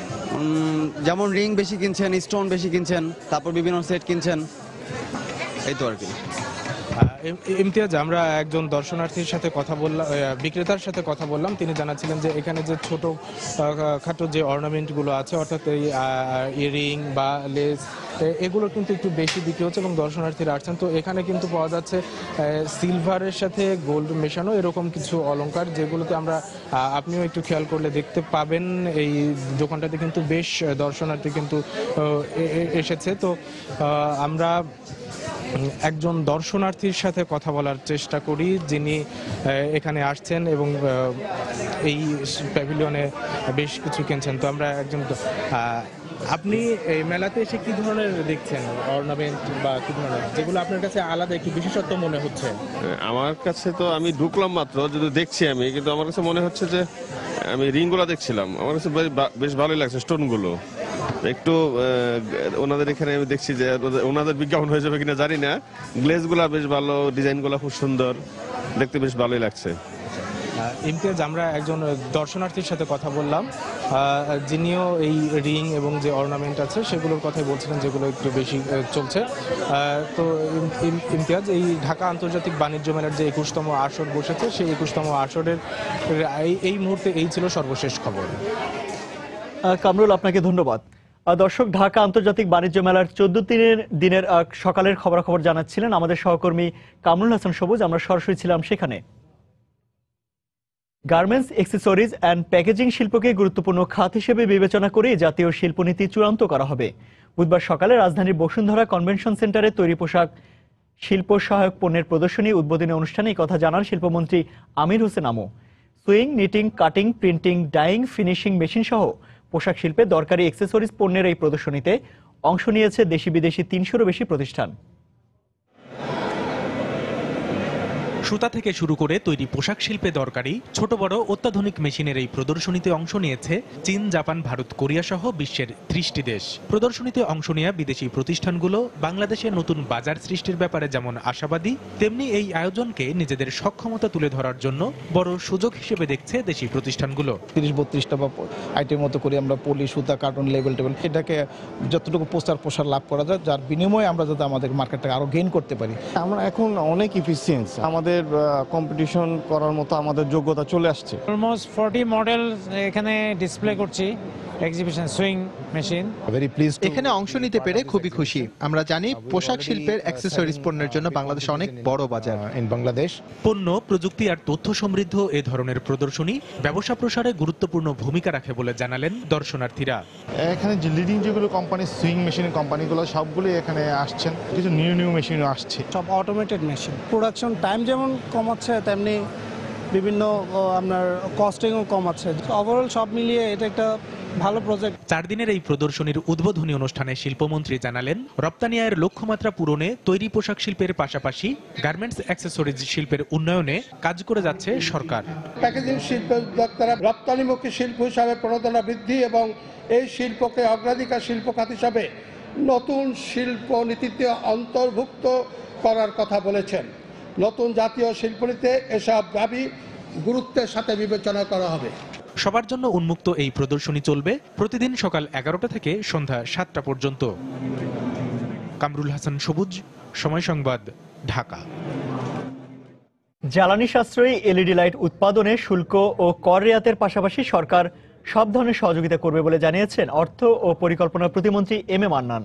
যেমন রিং বেশি কিনছেন, স্টোন বেশি কিনছেন, তারপর বিভিন্ন সেট কিনছেন, এই তো আর কি। ইমতিয়াজ, আমরা একজন দর্শনার্থীর সাথে কথা বললাম, বিক্রেতার সাথে কথা বললাম। তিনি জানাচ্ছিলেন যে এখানে যে ছোট খাটো যে অর্নামেন্টগুলো আছে, অর্থাৎ এই ইয়ারিং বা লেস, এগুলো কিন্তু একটু বেশি বিক্রি হচ্ছে এবং দর্শনার্থীরা আসছেন। তো এখানে কিন্তু পাওয়া যাচ্ছে সিলভারের সাথে গোল্ড মেশানো এরকম কিছু অলংকার, যেগুলোতে আপনিও একটু খেয়াল করলে দেখতে পাবেন এই দোকানটাতে কিন্তু বেশ দর্শনার্থী কিন্তু এসেছে। তো আমরা একজন দর্শনার্থীর সাথে কথা বলার চেষ্টা করি, যিনি এখানে আসছেন এবং এই প্যাভিলিয়নে বেশ কিছু কিনছেন। তো আমরা আপনি এই মেলাতে এসে কি ধরনের দেখছেন অর্নামেন্ট বা কি ধরনের, যেগুলো আপনার কাছে আলাদা একটু বিশেষত্ব মনে হচ্ছে? আমার কাছে তো আমি ঢুকলাম মাত্র, যদি দেখছি আমি, কিন্তু আমার কাছে মনে হচ্ছে যে আমি রিংগুলো দেখছিলাম, আমার কাছে বেশ ভালোই লাগছে। স্টোনগুলো একটু ওনাদের এখানে আমি দেখছি যে ওনাদের বিজ্ঞাপন হয়ে যাবে কিনা জানি না, গ্লেজগুলো বেশ ভালো, ডিজাইনগুলো খুব সুন্দর, দেখতে বেশ ভালোই লাগছে। ইমতিয়াজ, আমরা একজন দর্শনার্থীর সাথে কথা বললাম, যিনিও এই রিং এবং যে অর্নামেন্ট আছে সেগুলোর কথাই বলছিলেন, যেগুলো একটু বেশি চলছে। তো ইমতিয়াজ, এই ঢাকা আন্তর্জাতিক বাণিজ্য মেলার যে 21তম আসর বসেছে, সেই 21তম আসরের এই মুহূর্তে এই ছিল সর্বশেষ খবর। কামরুল, আপনাকে ধন্যবাদ। দর্শক, ঢাকা আন্তর্জাতিক বাণিজ্য মেলার 14 দিনের সকালের খবরাখবর জানাচ্ছিলেন আমাদের সহকর্মী কামরুল হাসান সবুজ। আমরা সরাসরি ছিলাম সেখানে। গার্মেন্টস, অ্যাক্সেসরিজ অ্যান্ড প্যাকেজিং শিল্পকে গুরুত্বপূর্ণ খাত হিসেবে বিবেচনা করে জাতীয় শিল্পনীতি চূড়ান্ত করা হবে। বুধবার সকালে রাজধানীর বসুন্ধরা কনভেনশন সেন্টারে তৈরি পোশাক শিল্প সহায়ক পণ্যের প্রদর্শনী উদ্বোধনী অনুষ্ঠানে এই কথা জানান শিল্পমন্ত্রী Amir Hossain Amu. Sewing, knitting, cutting, printing, dyeing, finishing machine সহ পোশাক শিল্পে দরকারি অ্যাক্সেসরিজ পণ্যের এই প্রদর্শনীতে অংশ নিয়েছে দেশি বিদেশি 300-রও বেশি প্রতিষ্ঠান। সুতা থেকে শুরু করে তৈরি পোশাক শিল্পে দরকারি ছোট বড় অত্যাধুনিক মেশিনের এই প্রদর্শনীতে অংশ নিয়েছে চীন, জাপান, ভারত, কোরিয়া সহ বিশ্বের 30টি দেশ। প্রদর্শনীতে অংশ নেওয়া বিদেশি প্রতিষ্ঠানগুলো বাংলাদেশের নতুন বাজার সৃষ্টির ব্যাপারে যেমন আশাবাদী, তেমনি এই আয়োজনকে নিজেদের সক্ষমতা তুলে ধরার জন্য বড় সুযোগ হিসেবে দেখছে দেশি প্রতিষ্ঠানগুলো। 30-32টা বা আইটেম মতো করে আমরা পলি, সুতা, কার্টন, লেবেল টেবিল, এটাকে যতটুকু প্রসার লাভ করা যায়, যার বিনিময়ে আমরা যাতে আমাদের মার্কেটটাকে আরো গেইন করতে পারি। আমরা এখন অনেক ইফিসিয়েন্স, আমাদের কম্পিটিশন করার মতো আমাদের যোগ্যতা চলে আসছে। অলমোস্ট 40 মডেল এখানে ডিসপ্লে করছি, এক্সিবিশন সুইং মেশিন। এখানে অংশ নিতে পেরে খুবই খুশি। আমরা জানি পোশাক শিল্পের অ্যাক্সেসরিজ পণ্যের জন্য বাংলাদেশ অনেক বড় বাজার। বাংলাদেশ পণ্য, প্রযুক্তি আর তথ্য সমৃদ্ধ এ ধরনের প্রদর্শনী ব্যবসা প্রসারে গুরুত্বপূর্ণ ভূমিকা রাখে বলে জানালেন দর্শনার্থীরা। এখানে যে লিডিং যেগুলো কোম্পানি, সুইং মেশিনের কোম্পানিগুলো সবগুলোই এখানে আসছেন, কিছু নিউ মেশিনও আসছে। সব অটোমেটেড মেশিন, প্রোডাকশন টাইম যেমন কমাচ্ছে, তেমনি বিভিন্ন আপনার কস্টিংও কমাচ্ছে। ওভারঅল সব মিলিয়ে এটা একটা ভালো প্রজেক্ট। 4 দিনের এই প্রদর্শনীর উদ্বোধনী অনুষ্ঠানে শিল্পমন্ত্রী জানালেন, রপ্তানি আয়ের লক্ষ্যমাত্রা পূরণে তৈরি পোশাক শিল্পের পাশাপাশি গার্মেন্টস, অ্যাক্সেসরিজ শিল্পের উন্নয়নে কাজ করে যাচ্ছে সরকার। প্যাকেজিং শিল্প উদ্যোক্তারা রপ্তানিমুখী শিল্প হিসাবে প্রণোদনা বৃদ্ধি এবং এই শিল্পকে অগ্রাধিকার শিল্প খাত হিসাবে নতুন শিল্প নীতিতে অন্তর্ভুক্ত করার কথা বলেছেন। নতুন জাতীয় শিল্পনীতিতে এসব দাবি গুরুত্বের সাথে বিবেচনা করা হবে। সবার জন্য উন্মুক্ত এই প্রদর্শনী চলবে প্রতিদিন সকাল 11টা থেকে সন্ধ্যা 7টা পর্যন্ত। কামরুল হাসান সবুজ, সময় সংবাদ, ঢাকা। জ্বালানি সাশ্রয়ী এলইডি লাইট উৎপাদনে শুল্ক ও কর রেয়াতের পাশাপাশি সরকার সব ধরনের সহযোগিতা করবে বলে জানিয়েছেন অর্থ ও পরিকল্পনা প্রতিমন্ত্রী এম এ মান্নান।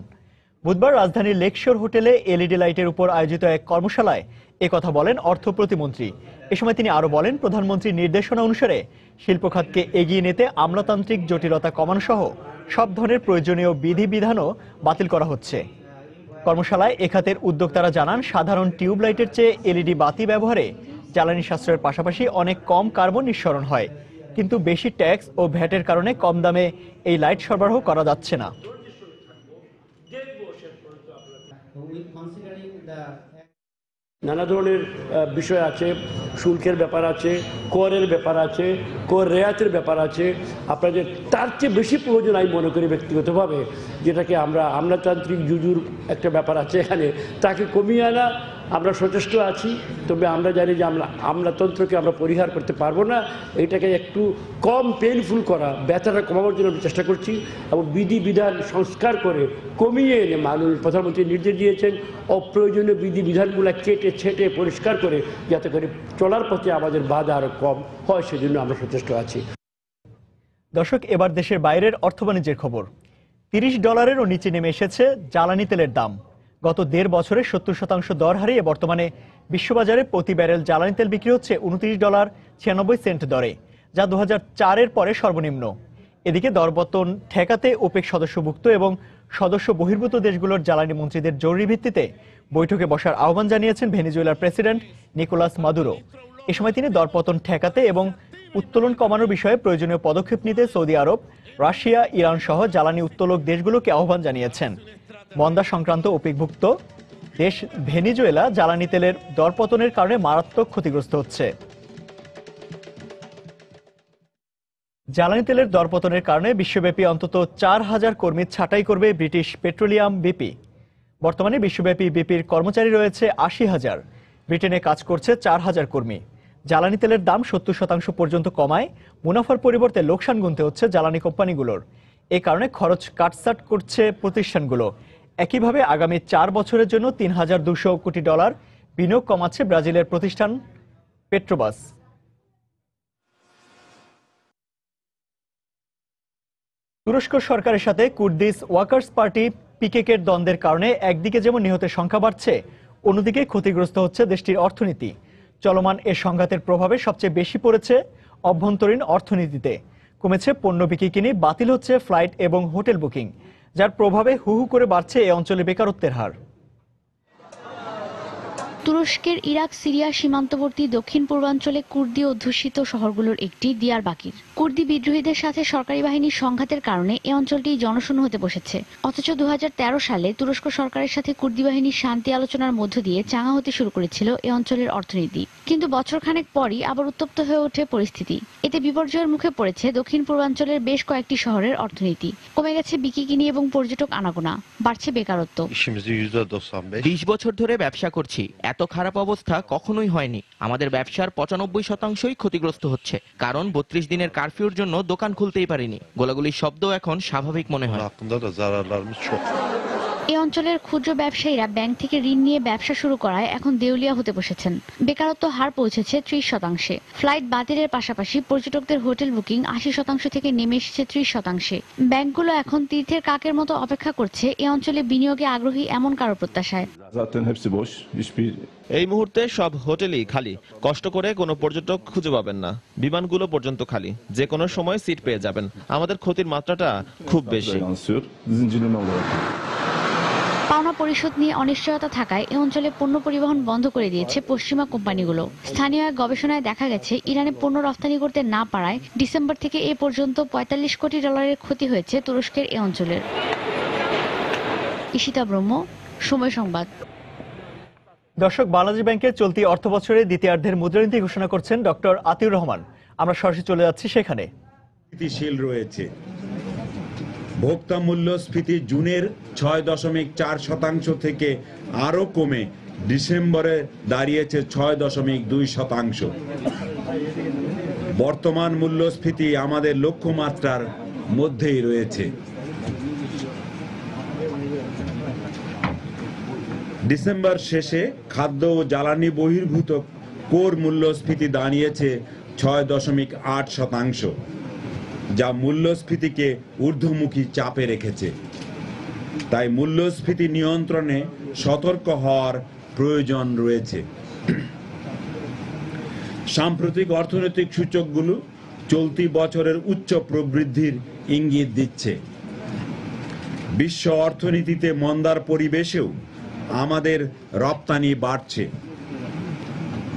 বুধবার রাজধানীর লেকশোর হোটেলে এলইডি লাইটের উপর আয়োজিত এক কর্মশালায় একথা বলেন অর্থ প্রতিমন্ত্রী। এ সময় তিনি আরো বলেন, প্রধানমন্ত্রীর নির্দেশনা অনুসারে শিল্প খাতকে এগিয়ে নিতে আমলাতান্ত্রিক জটিলতা কমানো সহ সব ধরনের প্রয়োজনীয় বিধিবিধানও বাতিল করা হচ্ছে। কর্মশালায় এ খাতের উদ্যোক্তারা জানান, সাধারণ টিউব লাইটের চেয়ে এলইডি বাতি ব্যবহারে জ্বালানি সাশ্রয়ের পাশাপাশি অনেক কম কার্বন নিঃসরণ হয়, কিন্তু বেশি ট্যাক্স ও ভ্যাটের কারণে কম দামে এই লাইট সরবরাহ করা যাচ্ছে না। নানা ধরনের বিষয় আছে, শুল্কের ব্যাপার আছে, করের ব্যাপার আছে, কর রেয়াতের ব্যাপার আছে। আপনাদের তার চেয়ে বেশি প্রয়োজন আমি মনে করি ব্যক্তিগতভাবে, যেটাকে আমরা আমলাতান্ত্রিক জুজুর একটা ব্যাপার আছে এখানে, তাকে কমিয়ে আনা আমরা সচেষ্ট আছি। তবে আমরা জানি যে আমলাতন্ত্রকে আমরা পরিহার করতে পারবো না, এটাকে একটু কম পেইনফুল করা, ব্যথাটা কমানোর জন্য আমরা চেষ্টা করছি এবং বিধিবিধান সংস্কার করে কমিয়ে এনে মাননীয় প্রধানমন্ত্রী নির্দেশ দিয়েছেন অপ্রয়োজনীয় বিধিবিধানগুলো কেটে ছেটে পরিষ্কার করে যাতে করে চলার পথে আমাদের বাধা আরও কম হয়, সেজন্য আমরা সচেষ্ট আছি। দর্শক, এবার দেশের বাইরের অর্থ বাণিজ্যের খবর। $30-এরও নিচে নেমে এসেছে জ্বালানি তেলের দাম। গত 1.5 বছরে 70% দর হারিয়ে বর্তমানে বিশ্ববাজারে প্রতি ব্যারেল জ্বালানি তেল বিক্রি হচ্ছে $29.96 দরে, যা 2004-এর পরে সর্বনিম্ন। এদিকে দরপতন ঠেকাতে ওপেক সদস্যভুক্ত এবং সদস্য বহির্ভূত দেশগুলোর জ্বালানি মন্ত্রীদের জরুরি ভিত্তিতে বৈঠকে বসার আহ্বান জানিয়েছেন ভেনেজুয়েলার প্রেসিডেন্ট নিকোলাস মাদুরো। এ সময় তিনি দরপতন ঠেকাতে এবং উত্তোলন কমানোর বিষয়ে প্রয়োজনীয় পদক্ষেপ নিতে সৌদি আরব, রাশিয়া, ইরান সহ জ্বালানি উত্তোলক দেশগুলোকে আহ্বান জানিয়েছেন। মন্দা সংক্রান্ত ওপেকভুক্ত দেশ ভেনেজুয়েলা জ্বালানি তেলের দরপতনের কারণে মারাত্মক ক্ষতিগ্রস্ত হচ্ছে। জ্বালানি তেলের দরপতনের কারণে বিশ্বব্যাপী অন্তত 4000 কর্মী ছাঁটাই করবে ব্রিটিশ পেট্রোলিয়াম বিপি। বর্তমানে বিশ্বব্যাপী বিপির কর্মচারী রয়েছে 80,000। ব্রিটেনে কাজ করছে 4000 কর্মী। জ্বালানি তেলের দাম 70% পর্যন্ত কমায় মুনাফার পরিবর্তে লোকসান গুনতে হচ্ছে জ্বালানি কোম্পানিগুলোর। এ কারণে খরচ কাটছাট করছে প্রতিষ্ঠানগুলো। একইভাবে আগামী 4 বছরের জন্য $3,200 কোটি বিনিয়োগ কমাচ্ছে ব্রাজিলের প্রতিষ্ঠান পেট্রোবাস। তুরস্ক সরকারের সাথে কুর্দিশ ওয়ার্কার্স পার্টি পিকেকের দ্বন্দ্বের কারণে একদিকে যেমন নিহতের সংখ্যা বাড়ছে, অন্যদিকে ক্ষতিগ্রস্ত হচ্ছে দেশটির অর্থনীতি। চলমান এ সংঘাতের প্রভাবে সবচেয়ে বেশি পড়েছে অভ্যন্তরীণ অর্থনীতিতে। কমেছে পণ্য বিক্রি, বাতিল হচ্ছে ফ্লাইট এবং হোটেল বুকিং, যার প্রভাবে হু হু করে বাড়ছে এ অঞ্চলে বেকারত্বের হার। তুরস্কের ইরাক সিরিয়া সীমান্তবর্তী দক্ষিণ পূর্বাঞ্চলে কুর্দি অধ্যুষিত শহরগুলোর একটি দিয়ারবাকির। কুর্দি বিদ্রোহীদের সাথে সরকারি বাহিনীর সংঘাতের কারণে এই অঞ্চলটি জনশূন্য হতে বসেছে। অথচ 2013 সালে তুরস্ক সরকারের সাথে কুর্দি বাহিনীর শান্তি আলোচনার মধ্য দিয়ে চাঙা হতে শুরু করেছিল এই অঞ্চলের অর্থনীতি। কিন্তু বছরখানেক পরই আবার উত্তপ্ত হয়ে ওঠে পরিস্থিতি। এতে বিপর্যয়ের মুখে পড়েছে দক্ষিণ পূর্বাঞ্চলের বেশ কয়েকটি শহরের অর্থনীতি। কমে গেছে বিকিনি এবং পর্যটক আনাগোনা, বাড়ছে বেকারত্ব। 20 বছর ধরে ব্যবসা করছি, এত খারাপ অবস্থা কখনোই হয়নি। আমাদের ব্যবসার 95%ই ক্ষতিগ্রস্ত হচ্ছে, কারণ 32 দিনের কারফিউর জন্য দোকান খুলতেই পারিনি। গোলাগুলির শব্দ এখন স্বাভাবিক মনে হয়। এই অঞ্চলের ক্ষুদ্র ব্যবসায়ীরা ব্যাংক থেকে ঋণ নিয়ে ব্যবসা শুরু করায় এখন দেউলিয়া হতে বসেছেন। বেকারত্ব হার পৌঁছেছে 30%। ফ্লাইট বাতিলের পাশাপাশি পর্যটকদের হোটেল বুকিং 80% থেকে নেমে এসেছে 30%। ব্যাংকগুলো এখন তীর্থের কাকের মতো অপেক্ষা করছে এই অঞ্চলে বিনিয়োগে আগ্রহী এমন কারো প্রত্যাশায়। এই মুহূর্তে সব হোটেলই খালি, কষ্ট করে কোনো পর্যটক খুঁজে পাবেন না। বিমানগুলো পর্যন্ত খালি, যে কোনো সময় সিট পেয়ে যাবেন। আমাদের ক্ষতির মাত্রাটা খুব বেশি। পাওনা পরিশোধ নিয়ে অনিশ্চয়তা থাকায় এই অঞ্চলে পণ্য পরিবহন বন্ধ করে দিয়েছে পশ্চিমা কোম্পানিগুলো। স্থানীয় এক গবেষণায় দেখা গেছে ইরানে পণ্য রফতানি করতে না পারায় ডিসেম্বর থেকে এ পর্যন্ত $45 কোটি ক্ষতি হয়েছে তুরস্কের এই অঞ্চলের। ঈশিতা ব্রহ্ম, সময় সংবাদ। দর্শক, বাংলাদেশ ব্যাংকের চলতি অর্থবছরের দ্বিতীয়ার্ধের মুদ্রানীতি ঘোষণা করছেন ডক্টর আতিউর রহমান। আমরা সরাসরি চলে যাচ্ছি সেখানে। স্থিতিশীল রয়েছে। ভোক্তা মূল্যস্ফীতি জুনের 6.4% থেকে আরো কমে ডিসেম্বরে দাঁড়িয়েছে 6.2%। বর্তমান মূল্যস্ফীতি আমাদের লক্ষ্যমাত্রার মধ্যেই রয়েছে। ডিসেম্বর শেষে খাদ্য ও জ্বালানি বহির্ভূত কোর মূল্যস্ফীতি দাঁড়িয়েছে 6.8%, যা মূল্যস্ফীতিকে ঊর্ধ্বমুখী চাপে রেখেছে। তাই মূল্যস্ফীতি নিয়ন্ত্রণে সতর্ক হওয়ার প্রয়োজন রয়েছে। সাম্প্রতিক অর্থনৈতিক সূচকগুলো চলতি বছরের উচ্চ প্রবৃদ্ধির ইঙ্গিত দিচ্ছে। বিশ্ব অর্থনীতিতে মন্দার পরিবেশেও আমাদের রপ্তানি বাড়ছে।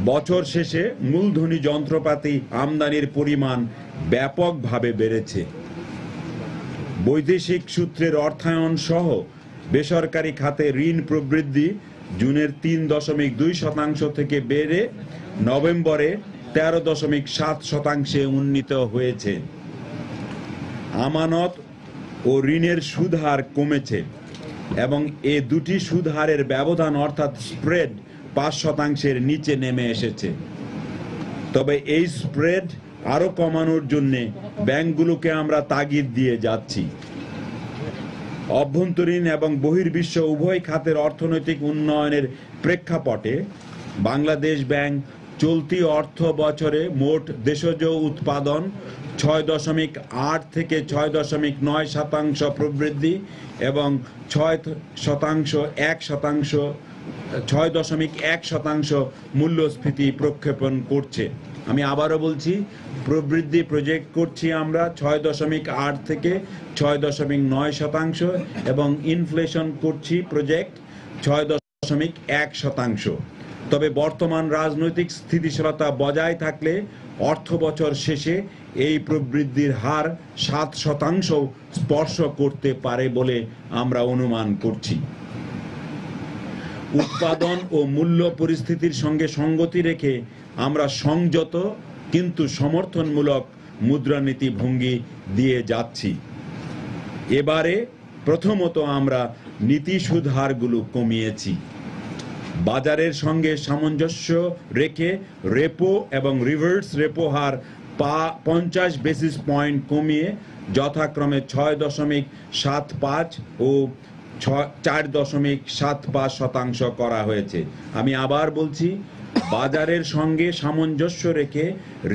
বছর শেষে মূলধনী যন্ত্রপাতি আমদানির পরিমাণ ব্যাপকভাবে বেড়েছে। বৈদেশিক সূত্রের অর্থায়ন সহ বেসরকারি খাতে ঋণ প্রবৃদ্ধি জুনের 3.2% থেকে বেড়ে নভেম্বরে 13.7% উন্নীত হয়েছে। আমানত ও ঋণের সুদ হার কমেছে এবং এ দুটি সুদ হারের ব্যবধান অর্থাৎ স্প্রেড 5%-এর নিচে নেমে এসেছে। তবে এই স্প্রেড আরো কমানোর জন্য ব্যাংকগুলোকে আমরা তাগিদ দিয়ে যাচ্ছি। অভ্যন্তরীণ এবং বহির্বিশ্ব উভয় খাতের অর্থনৈতিক উন্নয়নের প্রেক্ষাপটে বাংলাদেশ ব্যাংক চলতি অর্থ বছরে মোট দেশজ উৎপাদন 6.8 থেকে 6.9% প্রবৃদ্ধি এবং 6.1% মূল্যস্ফীতি প্রক্ষেপণ করছে। আমি আবারও বলছি, প্রবৃদ্ধি প্রজেক্ট করছি আমরা 6.8 থেকে 6.9% এবং ইনফ্লেশন করছি প্রজেক্ট 6.1%। তবে বর্তমান রাজনৈতিক স্থিতিশীলতা বজায় থাকলে অর্থ বছর শেষে এই প্রবৃদ্ধির হার 7% স্পর্শ করতে পারে বলে আমরা অনুমান করছি। উৎপাদন ও মূল্য পরিস্থিতির সঙ্গে সঙ্গতি রেখে আমরা সংযত কিন্তু সমর্থনমূলক মুদ্রানীতি ভঙ্গি দিয়ে যাচ্ছি। এবারে প্রথমত আমরা নীতি সুদ হারগুলো কমিয়েছি। বাজারের সঙ্গে সামঞ্জস্য রেখে রেপো এবং রিভার্স রেপো হার 50 বেসিস পয়েন্ট কমিয়ে যথাক্রমে 6.75 ও 4.75% করা হয়েছে। আমি আবার বলছি, বাজারের সঙ্গে সামঞ্জস্য রেখে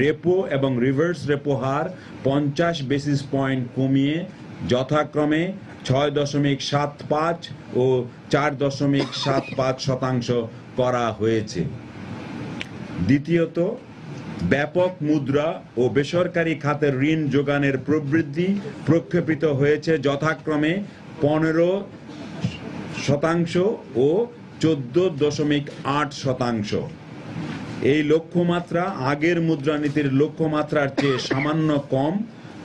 রেপো এবং রিভার্স রেপো হার 50 বেসিস পয়েন্ট কমিয়ে যথাক্রমে 6.75 ও 4.75% করা হয়েছে। দ্বিতীয়ত, ব্যাপক মুদ্রা ও বেসরকারি খাতের ঋণ যোগানের প্রবৃদ্ধি প্রক্ষেপিত হয়েছে যথাক্রমে 15% ও 14.8%। এই লক্ষ্যমাত্রা আগের মুদ্রানীতির লক্ষ্যমাত্রার চেয়ে সামান্য কম,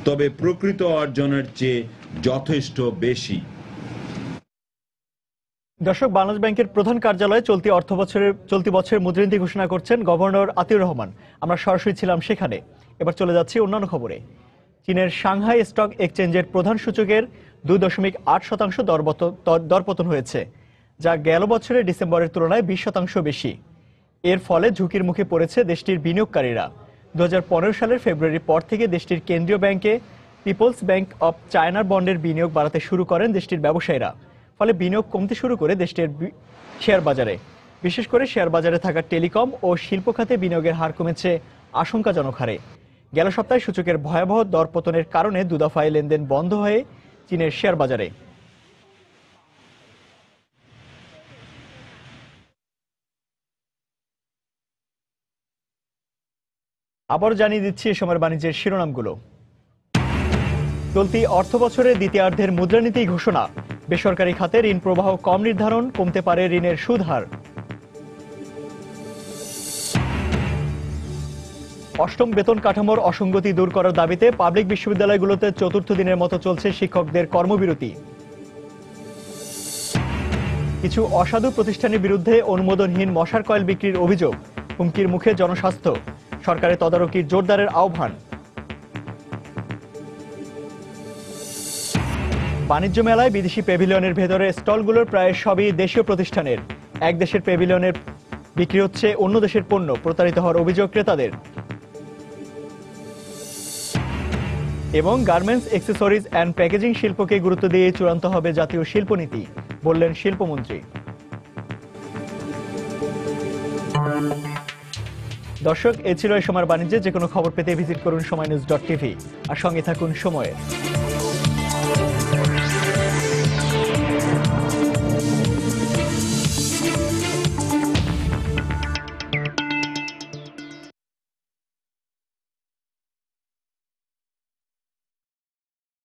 তবে প্রকৃত অর্জনের চেয়ে যথেষ্ট বেশি। দর্শক, বাংলাদেশ ব্যাংকের প্রধান কার্যালয়ে চলতি বছরের মুদ্রানীতি ঘোষণা করছেন গভর্নর আতিউর রহমান। আমরা সরাসরি ছিলাম সেখানে। এবার চলে যাচ্ছি অন্যান্য খবরে। চীনের সাংহাই স্টক এক্সচেঞ্জের প্রধান সূচকের 2.8% দরপতন হয়েছে, যা গেল বছরের ডিসেম্বরের তুলনায় 20% বেশি। এর ফলে ঝুঁকির মুখে পড়েছে দেশটির বিনিয়োগকারীরা। 2015 সালের ফেব্রুয়ারির পর থেকে দেশটির কেন্দ্রীয় ব্যাংকে পিপলস ব্যাংক অব চায়নার বন্ডের বিনিয়োগ বাড়াতে শুরু করেন দেশটির ব্যবসায়ীরা। ফলে বিনিয়োগ কমতে শুরু করে দেশটির শেয়ার বাজারে। বিশেষ করে শেয়ার বাজারে থাকা টেলিকম ও শিল্প খাতে বিনিয়োগের হার কমেছে আশঙ্কাজনক হারে। গেল সপ্তাহে সূচকের ভয়াবহ দরপতনের কারণে দুদফায় লেনদেন বন্ধ হয়ে চীনের শেয়ার বাজারে। আবার জানিয়ে দিচ্ছি এ সময়ের বাণিজ্যের শিরোনামগুলো। চলতি অর্থ বছরের দ্বিতীয়ার্ধের মুদ্রানীতি ঘোষণা। বেসরকারি খাতে ঋণ প্রবাহ কম নির্ধারণ, কমতে পারে ঋণের সুদ হার। অষ্টম বেতন কাঠামোর অসঙ্গতি দূর করার দাবিতে পাবলিক বিশ্ববিদ্যালয়গুলোতে চতুর্থ দিনের মতো চলছে শিক্ষকদের কর্মবিরতি। কিছু অসাধু প্রতিষ্ঠানের বিরুদ্ধে অনুমোদনহীন মশার কয়েল বিক্রির অভিযোগ, হুমকির মুখে জনস্বাস্থ্য। সরকারের তদারকির জোরদারের আহ্বান। বাণিজ্য মেলায় বিদেশি প্যাভিলিয়নের ভেতরে স্টলগুলোর প্রায় সবই দেশীয় প্রতিষ্ঠানের। এক দেশের প্যাভিলিয়নের বিক্রি হচ্ছে অন্য দেশের পণ্য, প্রতারিত হওয়ার অভিযোগ ক্রেতাদের। এবং গার্মেন্টস, অ্যাক্সেসরিজ অ্যান্ড প্যাকেজিং শিল্পকে গুরুত্ব দিয়ে চূড়ান্ত হবে জাতীয় শিল্পনীতি, বললেন শিল্পমন্ত্রী। দর্শক, এ ছিল এই সময়ের বাণিজ্যে। যে কোনো খবর পেতে ভিজিট করুন সময়নিউজ.tv আর সঙ্গে থাকুন সময়ে।